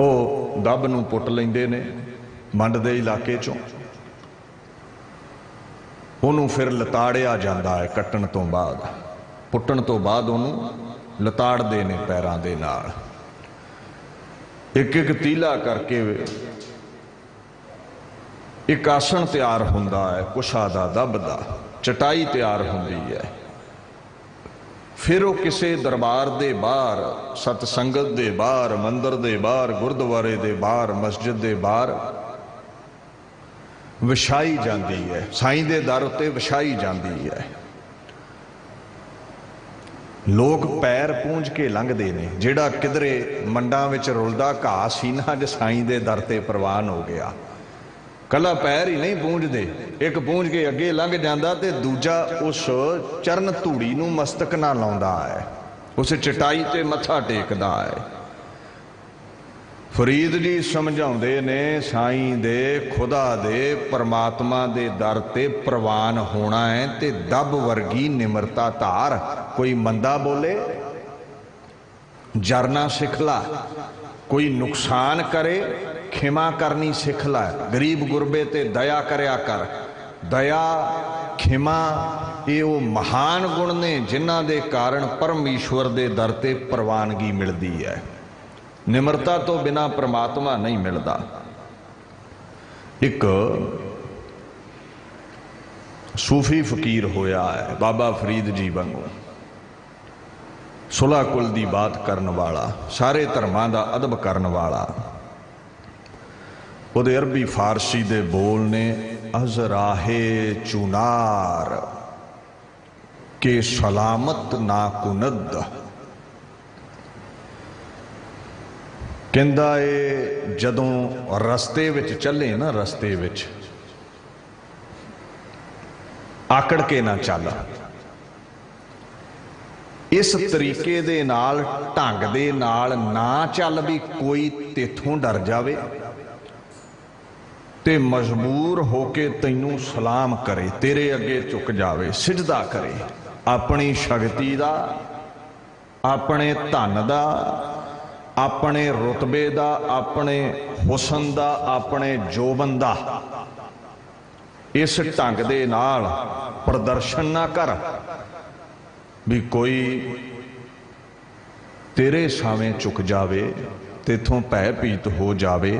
ਉਹ ਦੱਬ ਨੂੰ ਪੁੱਟ ਲੈਂਦੇ ਨੇ ਮੰਡ ਦੇ ਇਲਾਕੇ ਚੋਂ, ਉਹਨੂੰ ਫਿਰ ਲਤਾੜਿਆ ਜਾਂਦਾ ਹੈ। ਕੱਟਣ ਤੋਂ ਬਾਅਦ, ਪੁੱਟਣ ਤੋਂ ਬਾਅਦ ਉਹਨੂੰ ਲਤਾੜਦੇ ਨੇ ਪੈਰਾਂ ਦੇ ਨਾਲ। ਇੱਕ ਇੱਕ ਤੀਲਾ ਕਰਕੇ ਇੱਕ ਆਸਣ ਤਿਆਰ ਹੁੰਦਾ ਹੈ, ਕੁਸ਼ਾ ਦਾ, ਦੱਬ ਦਾ, ਚਟਾਈ ਤਿਆਰ ਹੁੰਦੀ ਹੈ। ਫਿਰ ਉਹ ਕਿਸੇ ਦਰਬਾਰ ਦੇ ਬਾਹਰ, ਸਤ ਸੰਗਤ ਦੇ ਬਾਹਰ, ਮੰਦਰ ਦੇ ਬਾਹਰ, ਗੁਰਦੁਆਰੇ ਦੇ ਬਾਹਰ, ਮਸਜਿਦ ਦੇ ਬਾਹਰ ਵਿਛਾਈ ਜਾਂਦੀ ਹੈ। ਸਾਈਂ ਦੇ ਦਰ ਉੱਤੇ ਵਿਛਾਈ ਜਾਂਦੀ ਹੈ। ਲੋਕ ਪੈਰ ਪੂੰਝ ਕੇ ਲੰਘਦੇ ਨੇ। ਜਿਹੜਾ ਕਿਧਰੇ ਮੰਡਾਂ ਵਿੱਚ ਰੁਲਦਾ ਘਾਹ ਸੀ ਨਾ, ਅੱਜ ਸਾਈਂ ਦੇ ਦਰ ਤੇ ਪ੍ਰਵਾਨ ਹੋ ਗਿਆ। ਕੱਲਾ ਪੈਰ ਹੀ ਨਹੀਂ ਪੂੰਝਦੇ, ਇੱਕ ਪੂੰਝ ਕੇ ਅੱਗੇ ਲੰਘ ਜਾਂਦਾ ਤੇ ਦੂਜਾ ਉਸ ਚਰਨ ਧੂੜੀ ਨੂੰ ਮਸਤਕ ਨਾਲ ਲਾਉਂਦਾ ਹੈ, ਉਸ ਚਟਾਈ ਤੇ ਮੱਥਾ ਟੇਕਦਾ ਹੈ। ਫਰੀਦ ਜੀ ਸਮਝਾਉਂਦੇ ਨੇ ਸਾਈਂ ਦੇ, ਖੁਦਾ ਦੇ, ਪਰਮਾਤਮਾ ਦੇ ਦਰ ਤੇ ਪ੍ਰਵਾਨ ਹੋਣਾ ਹੈ ਤੇ ਦੱਬ ਵਰਗੀ ਨਿਮਰਤਾ ਧਾਰ। ਕੋਈ ਮੰਦਾ ਬੋਲੇ, ਜਰਨਾ ਸਿੱਖ ਲਾ। ਕੋਈ ਨੁਕਸਾਨ ਕਰੇ, ਖਿਮਾ ਕਰਨੀ ਸਿੱਖ ਲੈ। ਗਰੀਬ ਗੁਰਬੇ ਤੇ ਦਇਆ ਕਰਿਆ ਕਰ। ਦਇਆ, ਖਿਮਾ, ਇਹ ਉਹ ਮਹਾਨ ਗੁਣ ਨੇ ਜਿਨ੍ਹਾਂ ਦੇ ਕਾਰਨ ਪਰਮੇਸ਼ਵਰ ਦੇ ਦਰ ਤੇ ਪ੍ਰਵਾਨਗੀ ਮਿਲਦੀ ਹੈ। ਨਿਮਰਤਾ ਤੋਂ ਬਿਨਾਂ ਪ੍ਰਮਾਤਮਾ ਨਹੀਂ ਮਿਲਦਾ। ਇੱਕ ਸੂਫੀ ਫਕੀਰ ਹੋਇਆ ਹੈ ਬਾਬਾ ਫਰੀਦ ਜੀ ਵਾਂਗੂ, ਸੁਲ੍ਹਾ ਕੁਲ ਦੀ ਬਾਤ ਕਰਨ ਵਾਲਾ, ਸਾਰੇ ਧਰਮਾਂ ਦਾ ਅਦਬ ਕਰਨ ਵਾਲਾ। ਉਹਦੇ ਅਰਬੀ ਫਾਰਸੀ ਦੇ ਬੋਲ ਨੇ ਅਜ਼ਰਾਹੇ ਚੁਨਾਰ ਕੇ ਸਲਾਮਤ ਨਾ ਕੁਨਦ। ਕਹਿੰਦਾ ਏ ਜਦੋਂ ਰਸਤੇ ਵਿੱਚ ਚੱਲੇ ਨਾ, ਰਸਤੇ ਵਿੱਚ ਆਕੜ ਕੇ ਨਾ ਚੱਲ। ਇਸ ਤਰੀਕੇ ਦੇ ਨਾਲ, ਢੰਗ ਦੇ ਨਾਲ ਨਾ ਚੱਲ ਵੀ ਕੋਈ ਤੇਥੋਂ ਡਰ ਜਾਵੇ ਤੇ ਮਜਬੂਰ ਹੋ ਕੇ ਤੈਨੂੰ ਸਲਾਮ ਕਰੇ, ਤੇਰੇ ਅੱਗੇ ਝੁਕ ਜਾਵੇ, ਸਿਜਦਾ ਕਰੇ। ਆਪਣੀ ਸ਼ਕਤੀ ਦਾ, ਆਪਣੇ ਧਨ ਦਾ, ਆਪਣੇ ਰੁਤਬੇ ਦਾ, ਆਪਣੇ ਹੁਸਨ ਦਾ, ਆਪਣੇ ਜੋਬਨ ਦਾ ਇਸ ਢੰਗ ਦੇ ਨਾਲ ਪ੍ਰਦਰਸ਼ਨ ਨਾ ਕਰ ਵੀ ਕੋਈ ਤੇਰੇ ਸਾਹਮਣੇ ਝੁਕ ਜਾਵੇ, ਤੇਥੋਂ ਭੈ ਭੀਤ ਹੋ ਜਾਵੇ।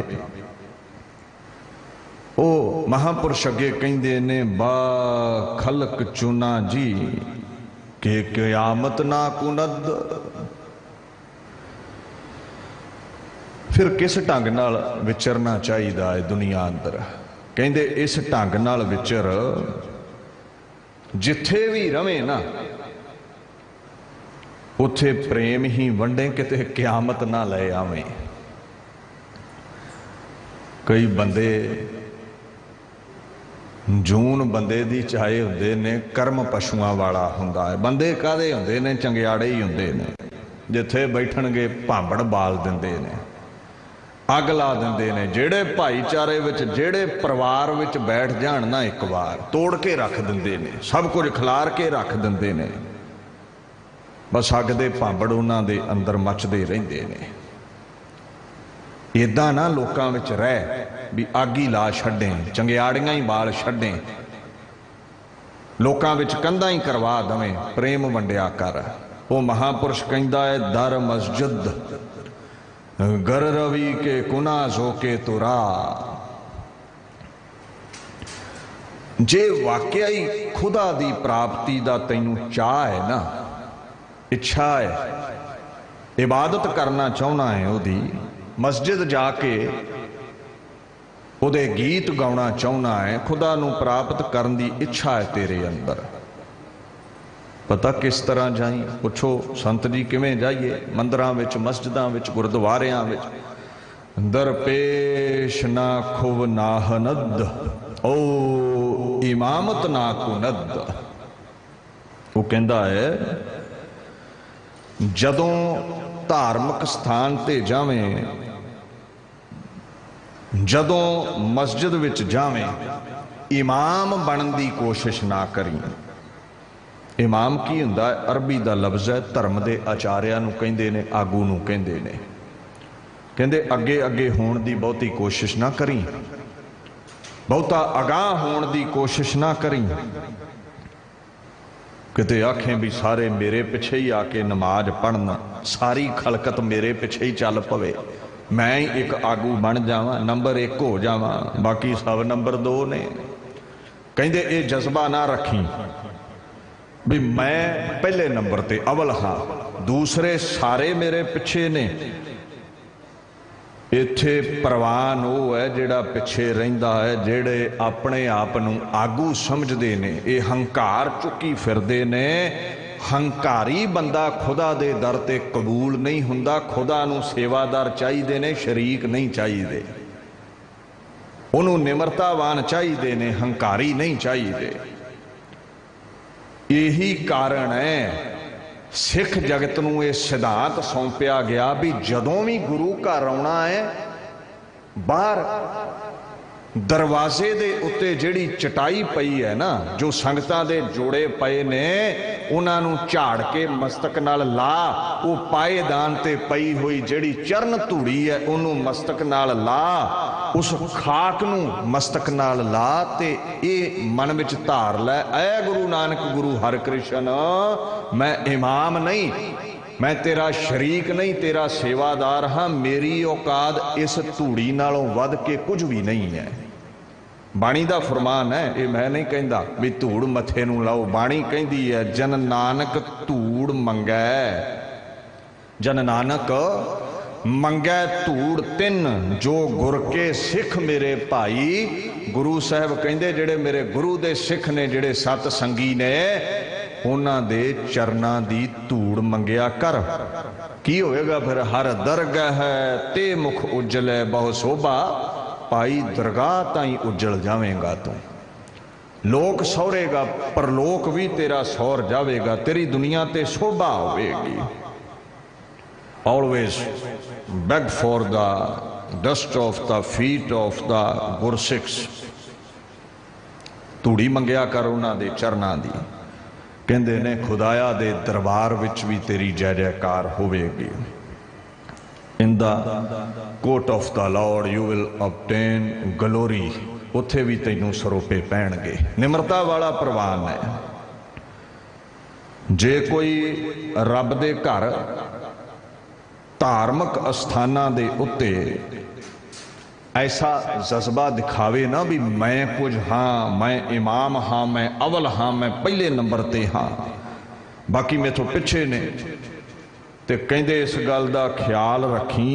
ਉਹ ਮਹਾਂਪੁਰਸ਼ ਅੱਗੇ ਕਹਿੰਦੇ ਨੇ ਬਾ ਖਲਕ ਚੁਨਾ ਜੀ ਕਿ ਕਿਆਮਤ ਨਾ ਕੁਨਦ। ਫਿਰ ਕਿਸ ਢੰਗ ਨਾਲ ਵਿਚਰਨਾ ਚਾਹੀਦਾ ਹੈ ਦੁਨੀਆ ਅੰਦਰ? ਕਹਿੰਦੇ ਇਸ ਢੰਗ ਨਾਲ ਵਿਚਰ, ਜਿੱਥੇ ਵੀ ਰਵੇਂ ਨਾ ਉੱਥੇ ਪ੍ਰੇਮ ਹੀ ਵੰਡੇ, ਕਿਤੇ ਕਿਆਮਤ ਨਾ ਲੈ ਆਵੇਂ। ਕਈ ਬੰਦੇ ਜੂਨ ਬੰਦੇ ਦੀ ਚਾਹੇ ਹੁੰਦੇ ਨੇ, ਕਰਮ ਪਸ਼ੂਆਂ ਵਾਲਾ ਹੁੰਦਾ ਹੈ। ਬੰਦੇ ਕਾਹਦੇ ਹੁੰਦੇ ਨੇ? ਚੰਗਿਆੜੇ ਹੀ ਹੁੰਦੇ ਨੇ। ਜਿੱਥੇ ਬੈਠਣਗੇ ਭਾਂਬੜ ਬਾਲ ਦਿੰਦੇ ਨੇ, ਅੱਗ ਲਾ ਦਿੰਦੇ ਨੇ। ਜਿਹੜੇ ਭਾਈਚਾਰੇ ਵਿੱਚ, ਜਿਹੜੇ ਪਰਿਵਾਰ ਵਿੱਚ ਬੈਠ ਜਾਣ ਨਾ, ਇੱਕ ਵਾਰ ਤੋੜ ਕੇ ਰੱਖ ਦਿੰਦੇ ਨੇ, ਸਭ ਕੁਝ ਖਿਲਾਰ ਕੇ ਰੱਖ ਦਿੰਦੇ ਨੇ। ਬਸ ਅੱਗ ਦੇ ਭਾਂਬੜ ਉਹਨਾਂ ਦੇ ਅੰਦਰ ਮੱਚਦੇ ਰਹਿੰਦੇ ਨੇ। ਇਦਾਂ ਨਾ ਲੋਕਾਂ ਵਿੱਚ ਰਹਿ ਵੀ ਅੱਗ ਹੀ ਲਾ ਛੱਡੇ, ਚੰਗਿਆੜੀਆਂ ਹੀ ਬਾਲ ਛੱਡੇ, ਲੋਕਾਂ ਵਿੱਚ ਕੰਧਾਂ ਹੀ ਕਰਵਾ ਦਵੇਂ, ਪ੍ਰੇਮ ਵੰਡਿਆ ਕਰ। ਉਹ ਮਹਾਂਪੁਰਸ਼ ਕਹਿੰਦਾ ਹੈ ਦਰ ਮਸਜਿਦ गर रवि के कुना जोके तुरा। जे वाकया ही खुदा दी प्राप्ति दा तैनू चाह है ना, इच्छा है, इबादत करना चाहना है, ओदी मस्जिद जाके ओदे गीत गाउना चाहना है, खुदा नू प्राप्त करन दी इच्छा है तेरे अंदर, पता किस तरह जाई? पुछो संत जी किवें जाइए? मंदिरां विच, मस्जिदां विच, गुरुद्वारियां विच। दरपेश ना खुव नाहनद, ओ इमामत ना कुनद। वो कहता है जदों धार्मिक स्थान ते जावें, जदों मस्जिद विच जावें, इमाम बनन दी कोशिश ना करी। इमाम की हुंदा है? अरबी दा लफ्ज़ है, धर्म दे आचार्यां नूं कहिंदे ने, आगू नूं कहिंदे ने। कहंदे अगे अगे होण दी बहुती कोशिश ना करी, बहुता अगाह होण दी कोशिश ना करी। किते आखें भी सारे मेरे पिछे ही आके नमाज पढ़न, सारी खलकत मेरे पिछे ही चल पवे, मैं ही एक आगू बन जावां, नंबर 1 हो जावां, बाकी सब नंबर 2 ने। कहंदे ये जज्बा ना रखी भी मैं पहले नंबर ते अवल हाँ, दूसरे सारे मेरे पिछे ने। इत्थे प्रवान वो है जिहड़ा पिछे रहिंदा है, जिहड़े अपने आप नूं आगू समझदे ने, ये हंकार चुकी फिरदे ने। हंकारी बंदा खुदा दे दर ते कबूल नहीं हुंदा। खुदा नूं सेवादार चाहिए ने, शरीक नहीं चाहिए। उन्हों निमरतावान चाहिए ने, हंकारी नहीं चाहिए। यही कारण है सिख जगत नूं ये सिद्धांत सौंपिया गया भी जदों भी गुरु घर आउणा है, बाहर दरवाजे दे उत्ते जिहड़ी चटाई पई है ना, जो संगतां दे जोड़े पए ने, उन्हां नूं झाड़ के मस्तक नाल ला। वो पाएदान ते पई हुई जिहड़ी चरण धूड़ी है उन्हों मस्तक नाल ला, उस खाक नूं मस्तक नाल ला ते ये मन विच धार लै, ऐ गुरु नानक गुरु हरकृष्ण, मैं इमाम नहीं, मैं तेरा शरीक नहीं, तेरा सेवादार हाँ। मेरी औकात इस धूड़ी नालों वध के कुछ भी नहीं है। बाणी दा फरमान है, ये मैं नहीं कहंदा भी धूड़ मथे नूं लाओ। बाणी कहंदी है जन नानक धूड़ मंगै, जन नानक मंगै धूड़ तिन, जो गुर के सिख मेरे भाई। गुरु साहब कहंदे जिहड़े मेरे गुरु दे सिख ने, जिहड़े सत संगी ने, उन्हां दे चरनां दी धूड़ मंगिया कर। की होएगा फिर? हर दरगह ते मुख उज्जले बहु शोभा, भाई दरगाह ताई उज्जल जावेगा तू। लोक सौरेगा पर लोक भी तेरा सौर जावेगा, तेरी दुनिया ते शोभा होवेगी। Always beg for the dust of the feet of the Gursikhs। धूड़ी मंगिया कर उन्हां दे चरनां दी। कहंदे ने खुदाया दे दरबार विच भी तेरी जय जयकार होवेगी। In the court of the lord you will obtain glory, उत्थे भी तैनूं सरोपे पैणगे। निमरता वाला प्रवान है। जे कोई रब दे घर धार्मिक अस्थानां दे उत्ते ऐसा जज्बा दिखावे ना भी मैं कुछ हाँ, मैं इमाम हाँ, मैं अवल हाँ, मैं पहले नंबर ते हाँ, बाकी मेथों पिछे ने, ते कहंदे इस गल दा ख्याल रखी,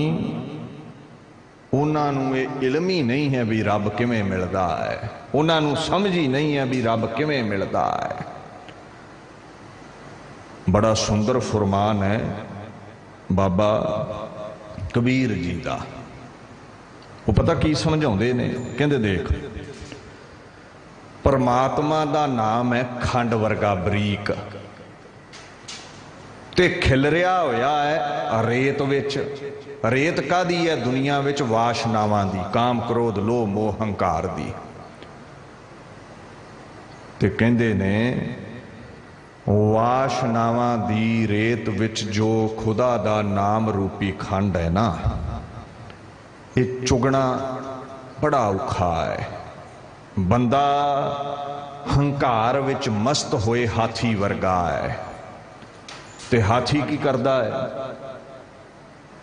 उन्हां नूं इह इल्म ही नहीं है भी रब किवें मिलदा है, उन्हां नूं समझ ही नहीं है भी रब किवें मिलदा है। बड़ा सुंदर फरमान है बाबा कबीर जी का। वो पता की समझाउंदे ने? कहंदे देख, परमात्मा दा नाम है खंड वर्गा बरीक, ते खिलरिया होया है रेत विच। रेत कादी है? दुनिया विच वासनावां दी, काम क्रोध लोभ मोह हंकार दी। ते कहंदे ने वासनावां दी रेत विच जो खुदा दा नाम रूपी खंड है ना, ये चुगना बड़ा औखा है। बंदा हंकार विच मस्त होए हाथी वर्गा है, ते हाथी की करदा है?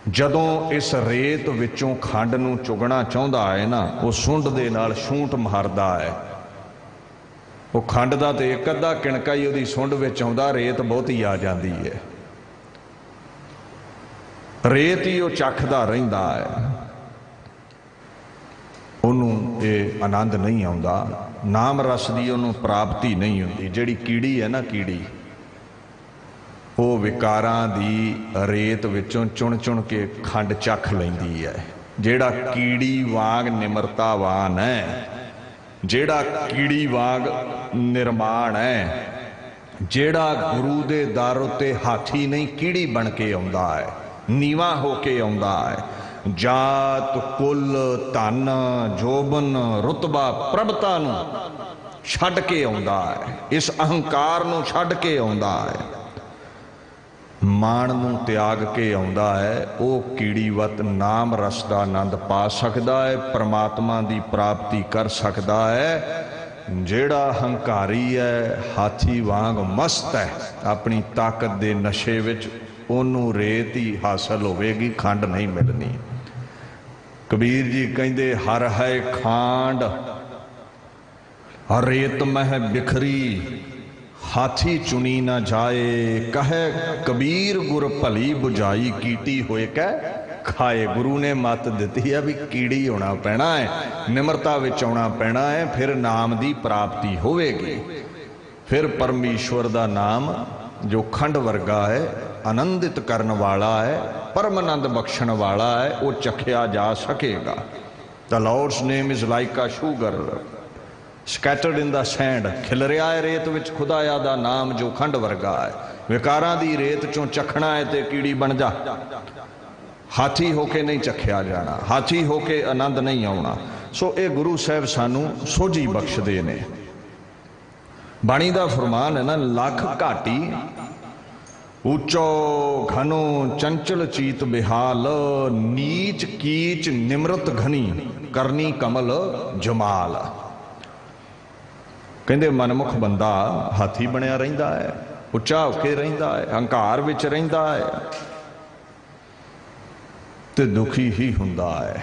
ਜਦੋਂ ਇਸ ਰੇਤ ਵਿੱਚੋਂ ਖੰਡ ਨੂੰ ਚੁਗਣਾ ਚਾਹੁੰਦਾ ਹੈ ਨਾ, ਉਹ ਸੁੰਡ ਦੇ ਨਾਲ ਛੂੰਟ ਮਾਰਦਾ ਹੈ। ਉਹ ਖੰਡ ਦਾ ਤੇ ਇੱਕ ਅੱਧਾ ਕਿਣਕਾ ਹੀ ਉਹਦੀ ਸੁੰਡ ਵਿੱਚ ਆਉਂਦਾ, ਰੇਤ ਬਹੁਤੀ ਆ ਜਾਂਦੀ ਹੈ। ਰੇਤ ਹੀ ਉਹ ਚੱਖਦਾ ਰਹਿੰਦਾ ਹੈ, ਉਹਨੂੰ ਇਹ ਆਨੰਦ ਨਹੀਂ ਆਉਂਦਾ, ਨਾਮ ਰਸ ਦੀ ਉਹਨੂੰ ਪ੍ਰਾਪਤੀ ਨਹੀਂ ਹੁੰਦੀ। ਜਿਹੜੀ ਕੀੜੀ ਹੈ ਨਾ, ਕੀੜੀ, ਉਹ ਵਿਕਾਰਾਂ ਦੀ ਰੇਤ ਵਿੱਚੋਂ ਚੁਣ ਚੁਣ ਕੇ ਖੰਡ ਚੱਖ ਲੈਂਦੀ ਹੈ। ਜਿਹੜਾ ਕੀੜੀ ਵਾਂਗ ਨਿਮਰਤਾਵਾਨ ਹੈ, ਜਿਹੜਾ ਕੀੜੀ ਵਾਂਗ ਨਿਰਮਾਣ ਹੈ, ਜਿਹੜਾ ਗੁਰੂ ਦੇ ਦਰ ਉੱਤੇ ਹਾਥੀ ਨਹੀਂ ਕੀੜੀ ਬਣ ਕੇ ਆਉਂਦਾ ਹੈ, ਨੀਵਾਂ ਹੋ ਕੇ ਆਉਂਦਾ ਹੈ, ਜਾਤ ਕੁਲ ਧਨ ਜੋਬਨ ਰੁਤਬਾ ਪ੍ਰਭਤਾ ਨੂੰ ਛੱਡ ਕੇ ਆਉਂਦਾ ਹੈ, ਇਸ ਅਹੰਕਾਰ ਨੂੰ ਛੱਡ ਕੇ ਆਉਂਦਾ ਹੈ, ਮਾਣ ਨੂੰ ਤਿਆਗ ਕੇ ਆਉਂਦਾ ਹੈ, ਉਹ ਕੀੜੀਵਤ ਨਾਮ ਰਸ ਦਾ ਆਨੰਦ ਪਾ ਸਕਦਾ ਹੈ, ਪਰਮਾਤਮਾ ਦੀ ਪ੍ਰਾਪਤੀ ਕਰ ਸਕਦਾ ਹੈ। ਜਿਹੜਾ ਹੰਕਾਰੀ ਹੈ, ਹਾਥੀ ਵਾਂਗ ਮਸਤ ਹੈ ਆਪਣੀ ਤਾਕਤ ਦੇ ਨਸ਼ੇ ਵਿੱਚ, ਉਹਨੂੰ ਰੇਤ ਹੀ ਹਾਸਲ ਹੋਵੇਗੀ, ਖੰਡ ਨਹੀਂ ਮਿਲਣੀ। ਕਬੀਰ ਜੀ ਕਹਿੰਦੇ, ਹਰ ਹੈ ਖਾਂਡ ਰੇਤ ਮਹਿ ਬਿਖਰੀ, ਹਾਥੀ ਚੁਣੀ ਨਾ ਜਾਏ, ਕਹੇ ਕਬੀਰ ਗੁਰ ਭਲੀ ਬੁਝਾਈ, ਕੀਤੀ ਹੋਏ ਕਹਿ ਖਾਏ। ਗੁਰੂ ਨੇ ਮੱਤ ਦਿੱਤੀ ਹੈ ਵੀ ਕੀੜੀ ਹੋਣਾ ਪੈਣਾ ਹੈ, ਨਿਮਰਤਾ ਵਿੱਚ ਆਉਣਾ ਪੈਣਾ ਹੈ, ਫਿਰ ਨਾਮ ਦੀ ਪ੍ਰਾਪਤੀ ਹੋਵੇਗੀ। ਫਿਰ ਪਰਮੇਸ਼ਵਰ ਦਾ ਨਾਮ ਜੋ ਖੰਡ ਵਰਗਾ ਹੈ, ਆਨੰਦਿਤ ਕਰਨ ਵਾਲਾ ਹੈ, ਪਰਮ ਆਨੰਦ ਬਖਸ਼ਣ ਵਾਲਾ ਹੈ, ਉਹ ਚਖਿਆ ਜਾ ਸਕੇਗਾ। The Lord's name is like a sugar scattered in the sand, ਖਿਲ ਰਿਹਾ ਹੈ ਰੇਤ ਵਿੱਚ ਖੁਦਾਇਆ ਦਾ ਨਾਮ ਜੋ ਖੰਡ ਵਰਗਾ ਹੈ। ਵਿਕਾਰਾਂ ਦੀ ਰੇਤ ਚੋਂ ਚਖਣਾ ਹੈ ਤੇ ਕੀੜੀ ਬਣ ਜਾ, ਹਾਥੀ ਹੋ ਕੇ ਨਹੀਂ ਚਖਿਆ ਜਾਣਾ, ਹਾਥੀ ਹੋ ਕੇ ਆਨੰਦ ਨਹੀਂ ਆਉਣਾ। ਸੋ ਇਹ ਗੁਰੂ ਸਾਹਿਬ ਸਾਨੂੰ ਸੋਝੀ ਬਖਸ਼ਦੇ ਨੇ। ਬਾਣੀ ਦਾ ਫਰਮਾਨ ਹੈ ਨਾ, ਲੱਖ ਘਾਟੀ ਉੱਚੋ ਘਨੋ ਚੰਚਲ ਚੀਤ ਬਿਹਾਲ, ਨੀਚ ਕੀਚ ਨਿਮਰਤ ਘਨੀ ਕਰਨੀ ਕਮਲ ਜਮਾਲ। ਕਹਿੰਦੇ ਮਨਮੁਖ ਬੰਦਾ ਹਾਥੀ ਬਣਿਆ ਰਹਿੰਦਾ ਹੈ, ਉੱਚਾ ਹੋ ਕੇ ਰਹਿੰਦਾ ਹੈ, ਹੰਕਾਰ ਵਿੱਚ ਰਹਿੰਦਾ ਹੈ ਤੇ ਦੁਖੀ ਹੀ ਹੁੰਦਾ ਹੈ।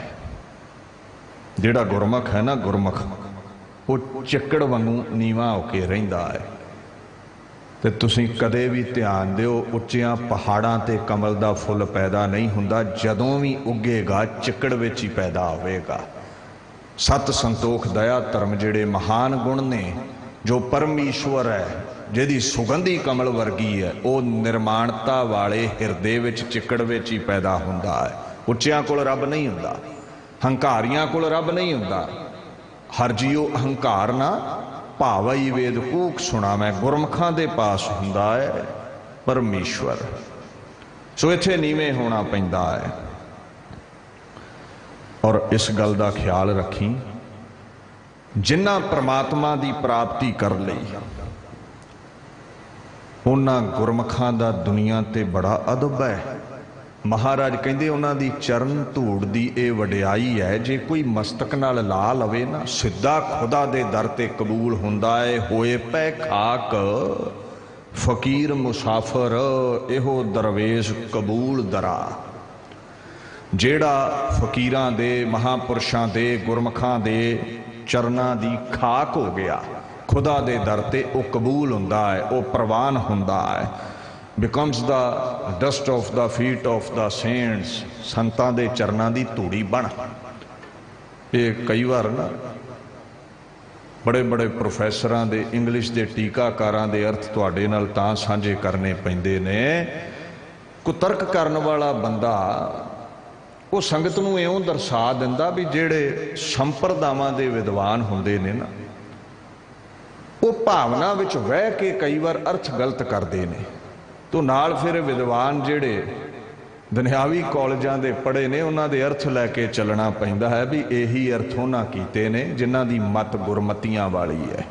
ਜਿਹੜਾ ਗੁਰਮੁਖ ਹੈ ਨਾ, ਗੁਰਮੁਖ, ਉਹ ਚਿੱਕੜ ਵਾਂਗੂ ਨੀਵਾਂ ਹੋ ਕੇ ਰਹਿੰਦਾ ਹੈ। ਤੇ ਤੁਸੀਂ ਕਦੇ ਵੀ ਧਿਆਨ ਦਿਓ, ਉੱਚੀਆਂ ਪਹਾੜਾਂ ਤੇ ਕਮਲ ਦਾ ਫੁੱਲ ਪੈਦਾ ਨਹੀਂ ਹੁੰਦਾ, ਜਦੋਂ ਵੀ ਉੱਗੇਗਾ ਚਿੱਕੜ ਵਿੱਚ ਹੀ ਪੈਦਾ ਹੋਵੇਗਾ। ਸਤ ਸੰਤੋਖ ਦਇਆ ਧਰਮ ਜਿਹੜੇ ਮਹਾਨ ਗੁਣ ਨੇ, ਜੋ ਪਰਮੇਸ਼ਵਰ ਹੈ, ਜਿਹਦੀ ਸੁਗੰਧੀ ਕਮਲ ਵਰਗੀ ਹੈ, ਉਹ ਨਿਰਮਾਣਤਾ ਵਾਲੇ ਹਿਰਦੇ ਵਿੱਚ ਚਿੱਕੜ ਵਿੱਚ ਹੀ ਪੈਦਾ ਹੁੰਦਾ ਹੈ। ਉੱਚਿਆਂ ਕੋਲ ਰੱਬ ਨਹੀਂ ਹੁੰਦਾ, ਹੰਕਾਰੀਆਂ ਕੋਲ ਰੱਬ ਨਹੀਂ ਹੁੰਦਾ। ਹਰ ਜੀਓ ਅਹੰਕਾਰ ਨਾ ਭਾਵਈ ਵੇਦ ਕੂਕ ਸੁਣਾ, ਮੈਂ ਗੁਰਮੁਖਾਂ ਦੇ ਪਾਸ ਹੁੰਦਾ ਹੈ ਪਰਮੇਸ਼ਵਰ। ਸੋ ਇੱਥੇ ਨੀਵੇਂ ਹੋਣਾ ਪੈਂਦਾ ਹੈ। ਔਰ ਇਸ ਗੱਲ ਦਾ ਖਿਆਲ ਰੱਖੀ, ਜਿਨ੍ਹਾਂ ਪ੍ਰਮਾਤਮਾ ਦੀ ਪ੍ਰਾਪਤੀ ਕਰ ਲਈ, ਉਹਨਾਂ ਗੁਰਮੁਖਾਂ ਦਾ ਦੁਨੀਆ ਤੇ ਬੜਾ ਅਦਬ ਹੈ। ਮਹਾਰਾਜ ਕਹਿੰਦੇ ਉਹਨਾਂ ਦੀ ਚਰਨ ਧੂੜ ਦੀ ਇਹ ਵਡਿਆਈ ਹੈ, ਜੇ ਕੋਈ ਮਸਤਕ ਨਾਲ ਲਾ ਲਵੇ ਨਾ, ਸਿੱਧਾ ਖੁਦਾ ਦੇ ਦਰ ਤੇ ਕਬੂਲ ਹੁੰਦਾ ਹੈ। ਹੋਏ ਪੈ ਖਾਕ ਫਕੀਰ ਮੁਸਾਫਰ, ਇਹੋ ਦਰਵੇਸ਼ ਕਬੂਲ ਦਰਾ। ਜਿਹੜਾ ਫਕੀਰਾਂ ਦੇ, ਮਹਾਂਪੁਰਸ਼ਾਂ ਦੇ, ਗੁਰਮੁਖਾਂ ਦੇ ਚਰਨਾਂ ਦੀ ਖਾਕ ਹੋ ਗਿਆ, ਖੁਦਾ ਦੇ ਦਰ ਤੇ ਉਹ ਕਬੂਲ ਹੁੰਦਾ ਹੈ, ਉਹ ਪ੍ਰਵਾਨ ਹੁੰਦਾ ਹੈ। becomes the dust of the feet of the saints, ਸੰਤਾਂ ਦੇ ਚਰਨਾਂ ਦੀ ਧੂੜੀ ਬਣ। ਇਹ ਕਈ ਵਾਰ ਨਾ ਬੜੇ ਬੜੇ ਪ੍ਰੋਫੈਸਰਾਂ ਦੇ, ਇੰਗਲਿਸ਼ ਦੇ ਟੀਕਾਕਾਰਾਂ ਦੇ ਅਰਥ ਤੁਹਾਡੇ ਨਾਲ ਤਾਂ ਸਾਂਝੇ ਕਰਨੇ ਪੈਂਦੇ ਨੇ। ਕੁਤਰਕ ਕਰਨ ਵਾਲਾ ਬੰਦਾ ਉਹ ਸੰਗਤ ਨੂੰ ਇਉਂ ਦਰਸਾ ਦਿੰਦਾ ਵੀ ਜਿਹੜੇ ਸੰਪਰਦਾਵਾਂ ਦੇ ਵਿਦਵਾਨ ਹੁੰਦੇ ਨੇ ਨਾ, ਉਹ ਭਾਵਨਾ ਵਿੱਚ ਵਹਿ ਕੇ ਕਈ ਵਾਰ ਅਰਥ ਗਲਤ ਕਰਦੇ ਨੇ। ਤੋ ਨਾਲ ਫਿਰ ਵਿਦਵਾਨ ਜਿਹੜੇ ਦੁਨਿਆਵੀ ਕਾਲਜਾਂ ਦੇ ਪੜ੍ਹੇ ਨੇ, ਉਹਨਾਂ ਦੇ ਅਰਥ ਲੈ ਕੇ ਚੱਲਣਾ ਪੈਂਦਾ ਹੈ ਵੀ ਇਹੀ ਅਰਥ ਉਹਨਾਂ ਕੀਤੇ ਨੇ ਜਿਨ੍ਹਾਂ ਦੀ ਮਤ ਗੁਰਮਤੀਆਂ ਵਾਲੀ ਹੈ।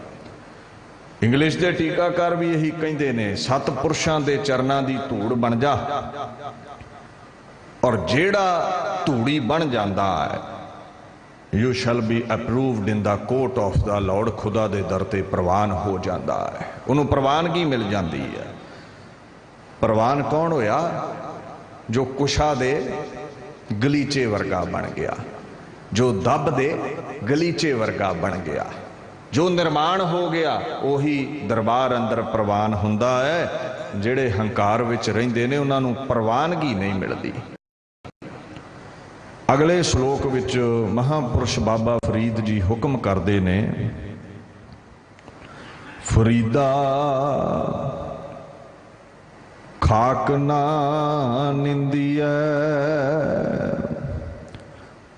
ਇੰਗਲਿਸ਼ ਦੇ ਟੀਕਾਕਾਰ ਵੀ ਇਹੀ ਕਹਿੰਦੇ ਨੇ, ਸਤਪੁਰਸ਼ਾਂ ਦੇ ਚਰਨਾਂ ਦੀ ਧੂੜ ਬਣ ਜਾ। ਔਰ ਜਿਹੜਾ ਧੂੜੀ ਬਣ ਜਾਂਦਾ ਹੈ, you shell B approved in the court of the Lord, ਖੁਦਾ ਦੇ ਦਰ ਤੇ ਪ੍ਰਵਾਨ ਹੋ ਜਾਂਦਾ ਹੈ, ਉਹਨੂੰ ਪ੍ਰਵਾਨਗੀ ਮਿਲ ਜਾਂਦੀ ਹੈ। ਪ੍ਰਵਾਨ ਕੌਣ ਹੋਇਆ? ਜੋ ਕੁਸ਼ਾ ਦੇ गलीचे वर्गा बन गया। जो दब दे गलीचे वर्गा बन गया। जो निर्माण हो गया उही दरबार अंदर प्रवान हुंदा है। जिहड़े हंकार विच रहिंदे ने उन्हां नूं प्रवानगी नहीं मिलती। अगले श्लोक विच महापुरुष बाबा फरीद जी हुक्म करते ने, फरीदा खाक ना निंदिए,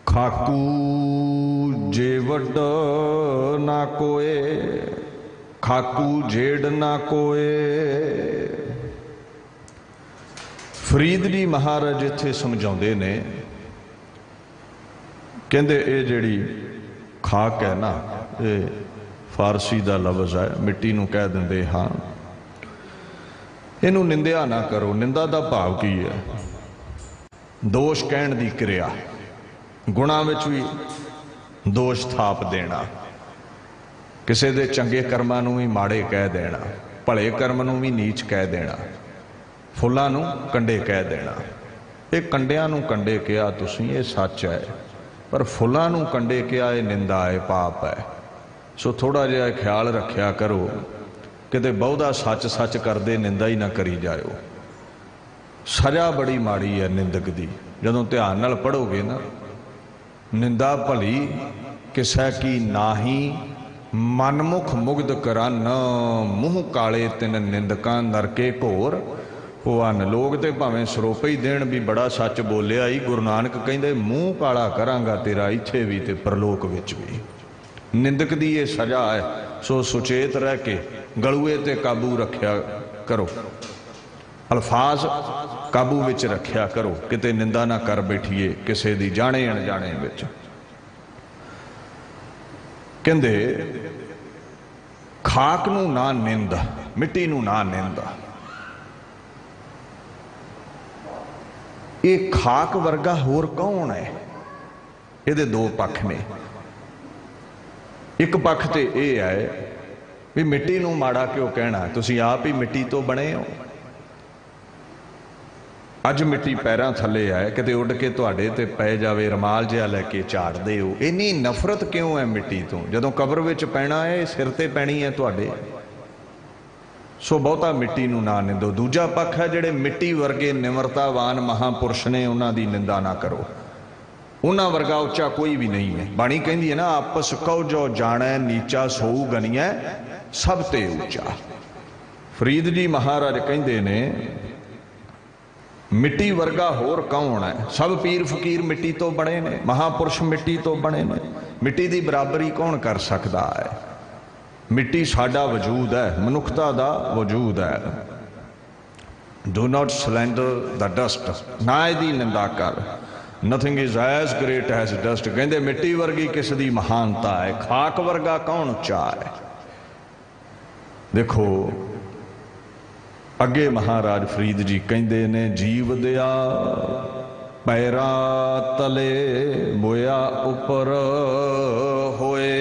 खाकू जे वड ना कोए, खाकू जेड़ ना कोए। फरीद जी महाराज इत्थे समझाउंदे ने, कहते ये जिहड़ी खाक है ना, ये फारसी का लफ्ज़ है, मिट्टी नूं कह दिंदे हाँ। इनू निंदिया ना करो। निंदा का भाव की है? दोष कहण दी क्रिया, गुणा विच भी दोष थाप देना, किसी दे चंगे कर्मां नूं भी माड़े कह देना, भले कर्म नूं भी नीच कह देना, फुल्लां नूं कंडे कह देना। ये कंडियां नूं कंडे कहा तुसीं, ये सच है, पर फुल्लां नूं कंडे कहा ये निंदा है, पाप है। सो थोड़ा जिहा ख्याल रखिया करो, किते बहुता सच सच करदे निंदा ही ना करी जाओ। सज़ा बड़ी माड़ी है निंदक दी। जदों ध्यान नाल पढ़ोगे ना, निंदा भली किसै की नाही, मनमुख मुग्ध करन, मूँह काले तिन निंदकां नरके घोर होवन। लोग तो भावें सरोपे ही देण भी बड़ा सच बोलिया ही, गुरु नानक कहंदे मूँह काला करांगा तेरा इत्थे भी ते परलोक विच भी। निंदक दी ये सज़ा है। सो सुचेत रह के गलूए ते काबू रखिया करो, अल्फाज काबू विच रखिया करो, किते निंदा ना कर बैठिए किसे दी जाने अनजाने विच। कहंदे खाक नूं ना निंद, मिट्टी नूं ना निंद। ये खाक वर्गा होर कौन है? ये दो पक्ष ने। एक पक्ष तो यह है भी मिट्टी नूं माड़ा क्यों कहना, तुसीं आप ही मिट्टी तो बने हो। अज मिट्टी पैरों थले है, किते उड़ के तुहाडे ते पै जावे, रमाल जिहा लैके झाड़दे हो। इन्नी नफरत क्यों है मिट्टी तो? जदों कबर विच पैना है, सिर ते पैनी है तुहाडे। सो बहुता मिट्टी नूं ना निंदो। दूजा पक्ष है जिहड़े मिट्टी वर्गे निमरतावान महापुरुष ने, उन्हां दी निंदा ना करो। उन्हां वर्गा उच्चा कोई भी नहीं है। बाणी कहती है ना, आपस कहो जो जाणै नीचा सोऊ गनिया, सब ते ऊंचा। फरीद जी महाराज कहते ने, मिट्टी वर्गा होर कौन है? सब पीर फकीर मिट्टी तो बने ने, महापुरुष मिट्टी तो बने ने। मिट्टी की बराबरी कौन कर सकता है? मिट्टी साडा वजूद है, मनुखता दा वजूद है। Do not slander the dust, ना इहदी निंदा कर। Nothing is as great as dust. कहते मिट्टी वर्गी किस दी महानता है, खाक वर्गा कौन उच्चा है? देखो अगे महाराज फरीद जी कहते ने, जीव दिया पैरा तले बोया उपर होए।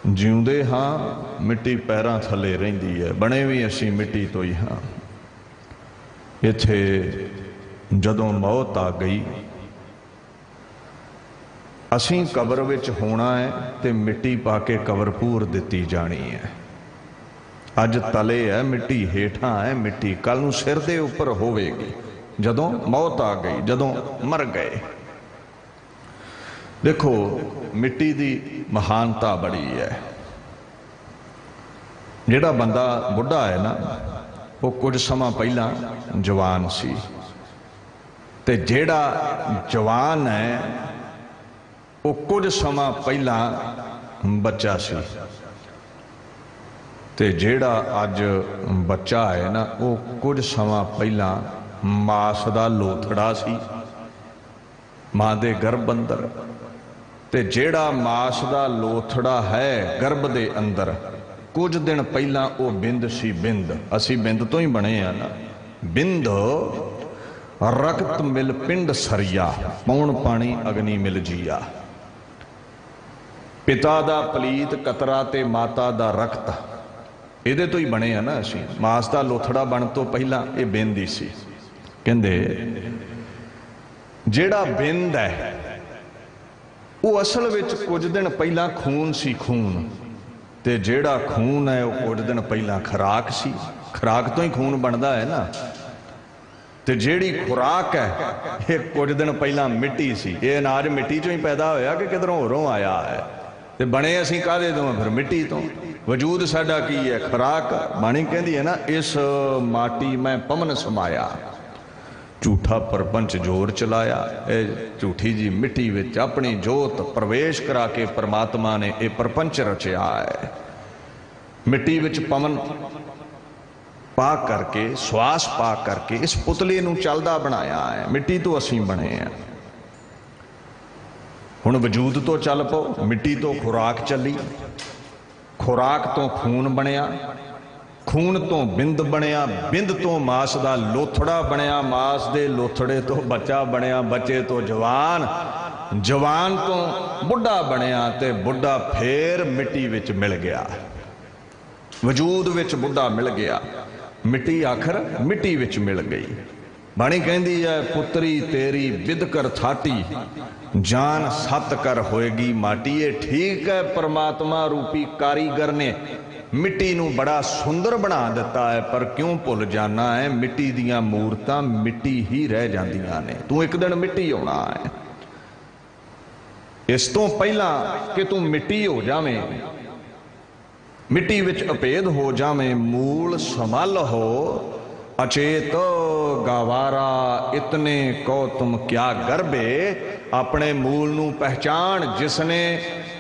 जिउंदे हाँ मिट्टी पैरां थले रहिंदी है, बने भी असी मिट्टी तो ही हाँ। इत्थे जदों मौत आ गई, असी कबर विच होना है ते मिट्टी पा के कबर पूर दिती जानी है। अज तले है मिट्टी, हेठां है मिट्टी, कल नूं सिर दे उपर होवेगी जदों मौत आ गई, जदों मर गए। देखो मिट्टी दी महानता बड़ी है। जिहड़ा बंदा बुढ़ा है ना, वो कुछ समा पहला जवान सी, ते जिहड़ा जवान है वो कुछ समा पहला बच्चा सी, ते जिहड़ा अज बच्चा है ना, वो कुछ समा पहला मास दा लोथड़ा सी, मां दे गर्भ अंदर। ते जिहड़ा मास दा लोथड़ा है गर्भ दे अंदर, कुछ दिन पहला वो बिंद सी। बिंद असी बिंद तो ही बने हैं ना। बिंद रक्त मिल पिंड सरिया, पौण पानी अग्नि मिल जिया। पिता दा पलीत कतरा ते माता दा रक्त, इहदे तो ही बने हैं ना असी। मास दा लोथड़ा बन तो पहला ये बिंद ही सी। कहंदे जिहड़ा बिंद है वो असल विच कुछ दिन पहला खून सी खून, ते जिहड़ा खून है वो कुछ दिन पहला खुराक सी। खुराक तो ही खून बनता है ना। ते जिहड़ी खुराक है ये कुछ दिन पहला मिट्टी सी। ये अनाज मिट्टी चों ही पैदा होया कि किधरों होरों आया है? ते बने असीं काहदे तों? फिर मिट्टी तो। वजूद साडा की है? खुराक। बाणी कहंदी है ना, इस माटी मैं पमन समाया, झूठा परपंच जोर चलाया। झूठी जी मिट्टी विच अपनी जोत प्रवेश करा के परमात्मा ने यह परपंच रचिया है। मिट्टी विच पवन पा करके, श्वास पा करके इस पुतले नूं चलदा बनाया है। मिट्टी तो असीं बने हैं। हुण वजूद तो चल पो, मिट्टी तो खुराक चली, खुराक तो खून बनया, खून तो बिंद बनया, बिंद तो मास का लोथड़ा बनया, मास के लोथड़े तो बच्चा बनया, बच्चे तो जवान, जवान तो बुढ़ा बनया, ते बुढ़ा फिर मिट्टी विच मिल गया। वजूद विच बुढ़ा मिल गया, मिट्टी आखिर मिट्टी विच मिल गई। बाणी कहती है, पुत्री तेरी विद कर थाटी, जान सत कर होएगी माटी। ये ठीक है, परमात्मा रूपी कारीगर ने मिट्टी नूं बड़ा सुंदर बना दिता है, पर क्यों भुल जाना है, मिट्टी दियां मूर्तां मिट्टी ही रह जांदियां ने। तू एक दिन मिट्टी होना है। इस तो पहला कि तू मिट्टी हो जावें, मिट्टी विच अभेद हो जावें, मूल समल हो, अचेत गवारा इतने को तुम क्या गर्भे। अपने मूल नूं पहचान, जिसने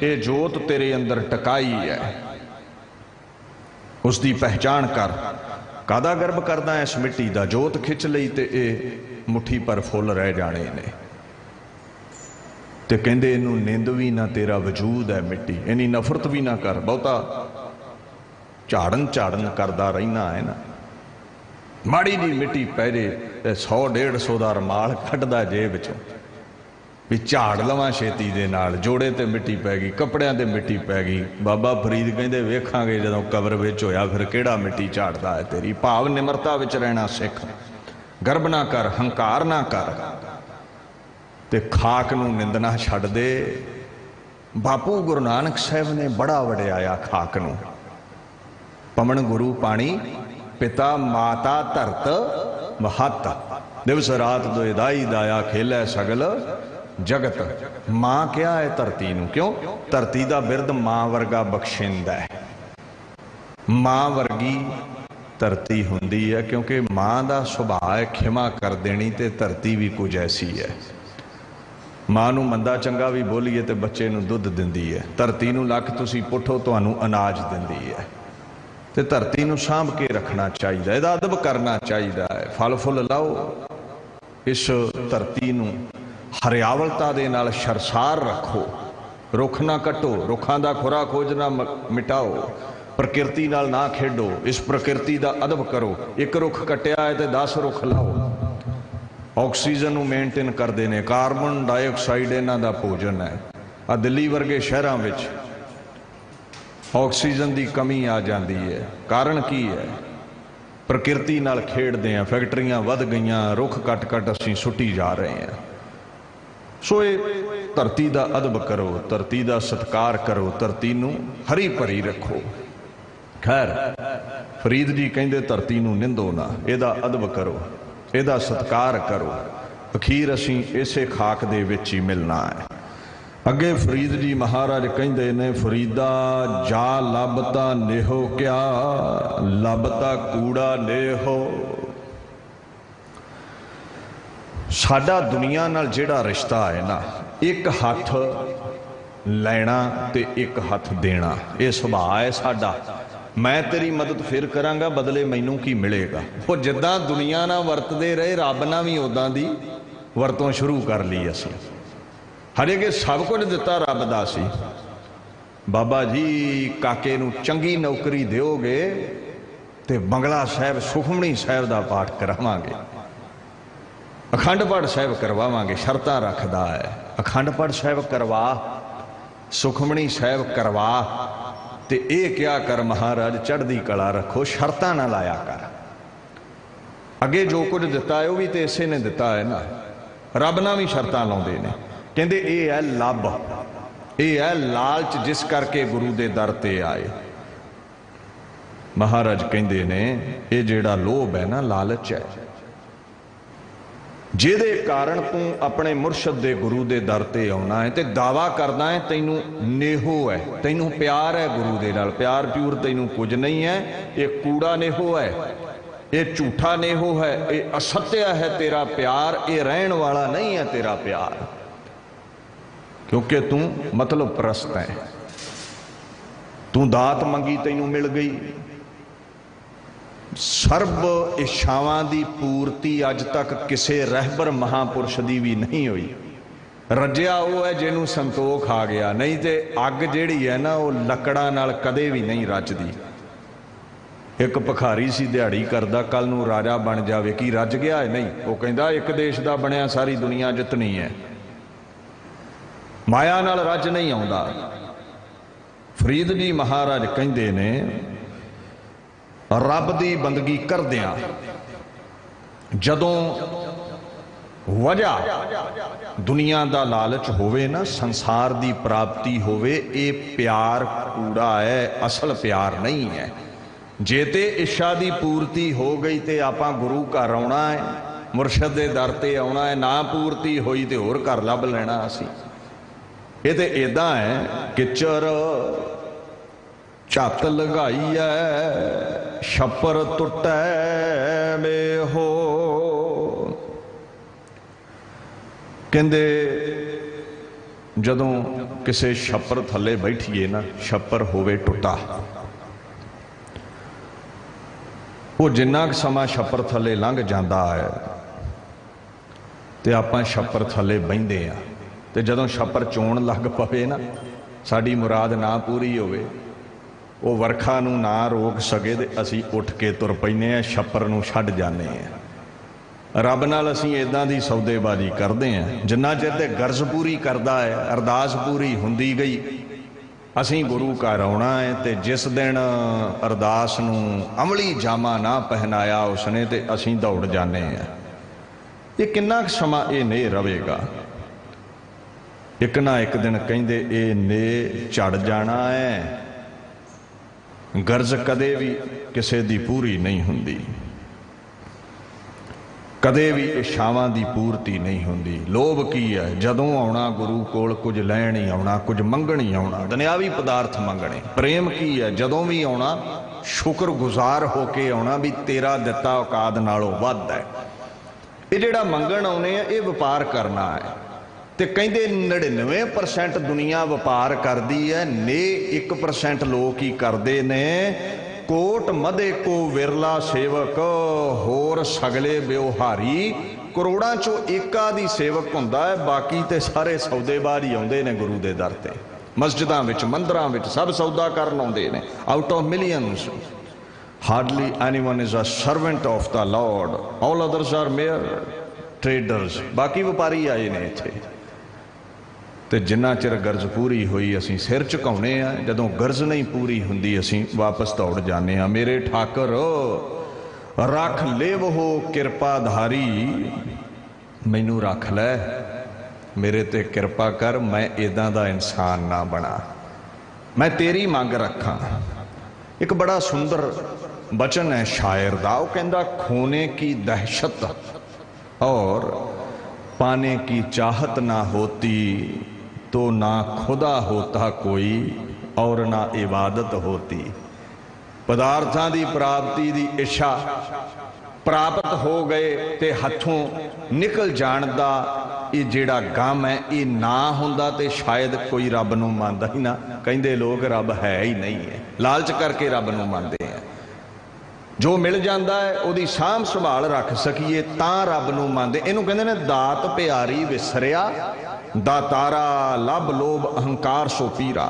ये जोत तेरे अंदर टकाई है, उसकी पहचान कर। कादा गर्भ करदा है? इस मिट्टी का। जोत खिंच लई ते ये मुट्ठी पर फुल रह जाने ने। ते कहंदे इनू निंद भी ना, तेरा वजूद है मिट्टी, इन्नी नफरत भी ना कर। बहुता झाड़न झाड़न करदा रहना है ना। माड़ी जी मिट्टी पै जे 100-150 का रमाल कढ़दा जेब चों, भी झाड़ लवां छेती दे नाल। जोड़े ते मिट्टी पै गई, कपड़ियां ते मिट्टी पै गई। बाबा फरीद कहंदे वेखांगे जदों कबर विच होया, फिर किहड़ा मिट्टी झाड़दा है तेरी। भाव निमरता विच रहना सिख, गर्भ ना कर, हंकार ना कर, ते खाक नूं निंदना छड्ड दे। बापू गुरु नानक साहब ने बड़ा वड़ियाया खाक नूं। पवन गुरु पानी, पिता माता धरत महत, दिवस रात दोए दाई दाया, खेलै सगल जगत। मां क्या है धरती नूं? क्यों? धरती का बिरद मां वर्गा बख्शिंदा है। मां वर्गी धरती हुंदी है, क्योंकि मां का सुभाव है खिमा कर देनी, ते धरती भी कुछ ऐसी है। मां नूं मंदा चंगा भी बोलीए तो बच्चे नूं दुध दिंदी है। धरती नूं लख तुसीं पुੱਠੋ तुहानूं अनाज दिंदी है। तो धरती नूं सांभ के रखना चाहिए, इहदा अदब करना चाहिए है। फल फुल लाओ, इस धरती नूं हरियावलता दे नाल शरसार रखो। रुख ना कटो, रुखां दा खुरा खोज ना मिटाओ, प्रकृति नाल ना खेडो, इस प्रकृति दा अदब करो। एक रुख कटिया है तो 10 रुख लाओ। ऑक्सीजन नूं मेनटेन करते हैं, कार्बन डाइऑक्साइड इन्हां दा भोजन है। आ दिल्ली वर्गे शहरां विच ऑक्सीजन की कमी आ जाती है। कारण की है? प्रकृति नाल खेडते हैं, फैक्ट्रियां वध गईयां, रुख कट कट असीं सुटी जा रहे हैं। सो ये धरती का अदब करो, धरती का सत्कार करो, धरती नूं हरी भरी रखो। खैर फरीद जी कहंदे धरती नूं निंदो ना, इहदा अदब करो, इहदा सत्कार करो। अखीर असीं इसे खाक दे विच ही मिलना है। अगे फरीद जी महाराज कहंदे ने, फरीदा जा लभता नेहो क्या, लभता कूड़ा नेहो। साडा दुनिया नाल जिहड़ा रिश्ता है ना, एक हथ लैना ते एक हथ देना, ये सुभाव है साडा। मैं तेरी मदद फिर करांगा, बदले मैनू की मिलेगा। वो जिद्दां दुनिया नाल वरतदे रहे, रब नाल भी उदां दी वरतों शुरू कर ली असीं। हरे के सब कुछ दिता रब दा सी। बाबा जी काके नूं चंगी नौकरी दिओगे ते बंगला साहब सुखमणी साहब का पाठ करावांगे, अखंड पाठ साहब करवावांगे। शर्तां रखदा है, अखंड पाठ साहब करवा, सुखमणी साहब करवा, ते ये क्या कर महाराज चढ़दी कला रखो, शर्तां ना लाया कर। अगे जो कुछ दिता है वह भी तो इसे ने दिता है ना। रब नाल भी शर्तां लाउंदे ने, कहंदे ये है लब, ये है लालच, जिस करके गुरु दे दर ते आए। महाराज कहंदे ने ये जिहड़ा लोभ है ना, लालच है, जिहदे कारण तू अपने मुरशद दे गुरु दे दर ते आउणा है ते दावा करदा है तैनू नेहो है, तैनू प्यार है गुरु दे नाल। प्यार प्यूर तैनू कुछ नहीं है, ये कूड़ा नेहो है, ये झूठा नेहो है, ये असत्य है तेरा प्यार, ये रहन वाला नहीं है तेरा प्यार, क्योंकि तू मतलब परस्त है। तू दात मंगी तैनू मिल गई, सर्ब इच्छावां दी पूर्ति अज तक किसी रहबर महापुरुष की भी नहीं हुई। रजिया वो है जिन्हों संतोख आ गया, नहीं तो अग जिहड़ी है ना वो लकड़ां नाल कदे भी नहीं रचदी। एक भखारी सी दिहाड़ी करदा, कल नूं राजा बन जावे, की रज गया है? नहीं। वो कहंदा एक देश दा बनया सारी दुनिया जितनी है, माया नाल रज नहीं आउंदा। फरीद जी महाराज कहंदे ने रब दी बंदगी करदियां जदों वजह दुनिया दा लालच होवे ना, संसार दी प्राप्ति होवे, ये प्यार कूड़ा है, असल प्यार नहीं है। जे ते इच्छा दी पूर्ति हो गई तो आपां गुरु घर आउणा है, मुरशद दे दर ते आउणा है, ना पूर्ति होई तो होर घर लभ लेना असीं। ये तो इदां है किचर झत लगाई है, छप्पर टुटै में हो। कहंदे जदों किसी छप्पर थले बैठिए ना, छप्पर होवे टुटा, वो जिन्ना क समा छप्पर थले लंघ जाता है तो आपां छप्पर थले बहिंदे आ, ते जदों छप्पर चोण लग पवे ना, साडी मुराद ना पूरी होवे, वो वरखा नूं ना रोक सके ते असीं उठ के तुर पैने आ, छप्पर नूं छड्ड जाने आ। रब नाल असीं इदां दी सौदेबाजी करदे आ, जिन्ना चिर ते गर्ज पूरी करदा है, अरदास पूरी हुंदी गई, असीं गुरु घर आउणा है। ते जिस दिन अरदास नूं अमली जामा ना पहनाया उसने, ते असीं दौड़ जाने आ। ये किन्ना क समा ये नहीं रहेगा, एक ना एक दिन कहंदे ये ने झड़ जाना है। गर्ज कदे भी किसी दी पूरी नहीं हुंदी, कदे भी इच्छावां दी पूर्ति नहीं हुंदी। लोभ की है? जदों आउणा गुरु कोल कुछ लैण ही आउणा, कुछ मंगण ही आउणा, दुनियावी पदार्थ मंगणे। प्रेम की है? जदों भी आउणा शुक्र गुजार होके आउणा भी तेरा दिता औकात नालों वध है। ये जिहड़ा मंगण आउणे आ ये वपार करना है, ते कहंदे 99% दुनिया वपार करदी है, ने 1% लोग ही करदे ने। कोट मधे को विरला सेवक, होर सगले व्यवहारी। करोड़ां चों एका दी सेवक हुंदा है, बाकी ते सारे सौदेबाज ही आउंदे ने गुरु दे दर ते। मस्जिदां विच मंदिरां विच सब सौदा करन आउंदे ने। Out of millions hardly anyone is a servant of the lord, all others are mere traders. बाकी व्यापारी आए ने इत्थे। तो जिन्ना चिर गर्ज पूरी हुई असीं सिर झुकाउने आ, जदों गर्ज नहीं पूरी हुंदी असीं वापस दौड़ जाने आ। मेरे ठाकर रख लेवहो किरपाधारी, मैनू रख लै, मेरे ते किरपा कर, मैं इदां दा इंसान ना बना, मैं तेरी मंग रखा। एक बड़ा सुंदर बचन है शायर दा, वो कहंदा खोने की दहशत और पाने की चाहत ना होती तो ना खुदा होता कोई और ना इबादत होती। पदार्थां दी प्राप्ति दी इच्छा प्राप्त हो गए ते हथों निकल जाण दा ये जिहड़ा गम है ये ना हुंदा ते शायद कोई रब नूं मनदा ही ना। कहंदे लोग रब है ही नहीं है, लालच करके रब नूं मनदे हैं। जो मिल जाता है उहदी साਂਭ संभाल रख सकीए तां रब नूं मनदे। इहनूं कहंदे ने दात प्यारी विसरिया, दातारा लभ लोभ अहंकार सो पीरा।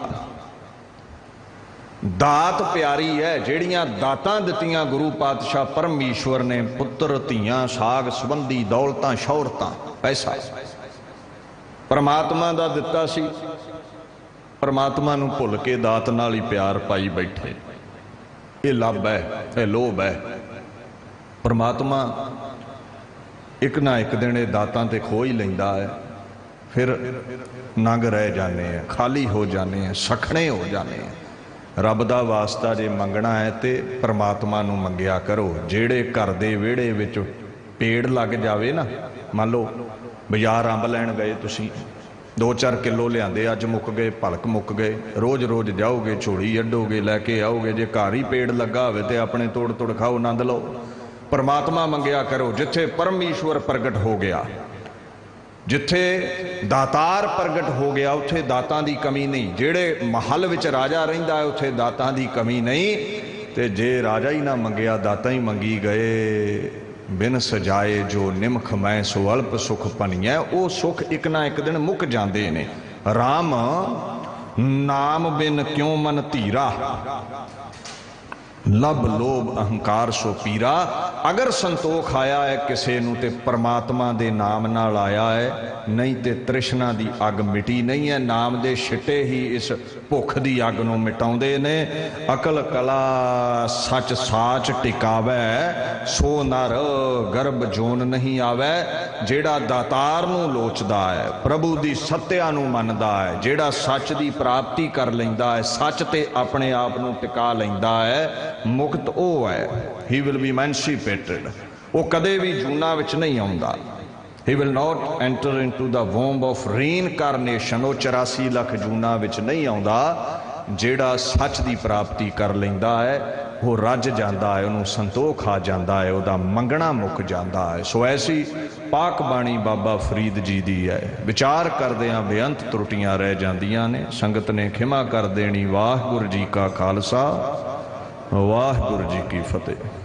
दात प्यारी है, जिहड़ियां दातां दित्तियां गुरु पातशाह परमेश्वर ने, पुत्र धीआं साग संबंधी दौलतां शौहरतां पैसा परमात्मा दा दित्ता सी। परमात्मा नूं भुल के दात नाल ही प्यार पाई बैठे। ये लभ है, ये लोभ है। परमात्मा एक ना एक दिन दातां ते खो ही लैंदा है, फिर नंग रह जाने हैं, खाली हो जाने हैं, सखने हो जाने हैं। रब दा वास्ता जे मंगना है तो परमात्मा नूं मंगिया करो। जेड़े घर दे विहड़े विच पेड़ लग जावे ना, मान लो बाजार अंब लैण गए, तुसीं 2-4 किलो लिआंदे, अज मुक गए, भलक मुक गए, रोज़ रोज़ जाओगे, झोली अड्डोगे, लैके आओगे। जे घर ही पेड़ लगा होवे ते अपने तोड़ तोड़ खाओ, आनंद लो। परमात्मा मंगिया करो। जिथे परमेश्वर प्रगट हो गया, जिथे दातार प्रगट हो गया, उत्थे दातां दी कमी नहीं। जेड़े महल विच राजा रहिंदा है, उत्थे दातां दी कमी नहीं। ते जे राजा ही ना मंगिया, दाता ही मंगी गए। बिन सजाए जो निमख मैं सो अल्प सुख भनिया। वो सुख एक ना एक दिन मुक जाते ने। राम नाम बिन क्यों मन धीरा, लभ लोभ अहंकार सो पीरा। अगर संतोख आया है किसी नूं ते परमात्मा दे नाम नाल आया है, नहीं ते तृष्णा दी अग मिटी नहीं है। नाम दे छिटे ही इस भुख दी अग नूं मिटाउंदे ने। अकल कला सच साच टिकावै, सो नर गर्भ जोन नहीं आवै। जेड़ा दातार नूं लोचदा है, प्रभु दी सत्या नूं मनदा है, जेड़ा सच दी प्राप्ति कर लैंदा है, सच ते अपने आप नूं टिका लैंदा है, मुक्त वो है। He will be emancipated. वो कदे भी जूना विच नहीं आउंदा। He will not enter into the womb of reincarnation. वो 84 लाख जूना विच नहीं आउंदा। जेड़ा सच दी प्राप्ति कर लैंदा है, वो रज जाता है, उन्होंने संतोख आ जाता है, वह मंगना मुक जाता है। सो ऐसी पाक बाणी बाबा फरीद जी दी है। विचार करदियां बेअंत त्रुटियां रह जांदियां ने। संगत ने खिमा कर देनी। वाहिगुरू जी का खालसा, वाहिगुरू जी की फतेह।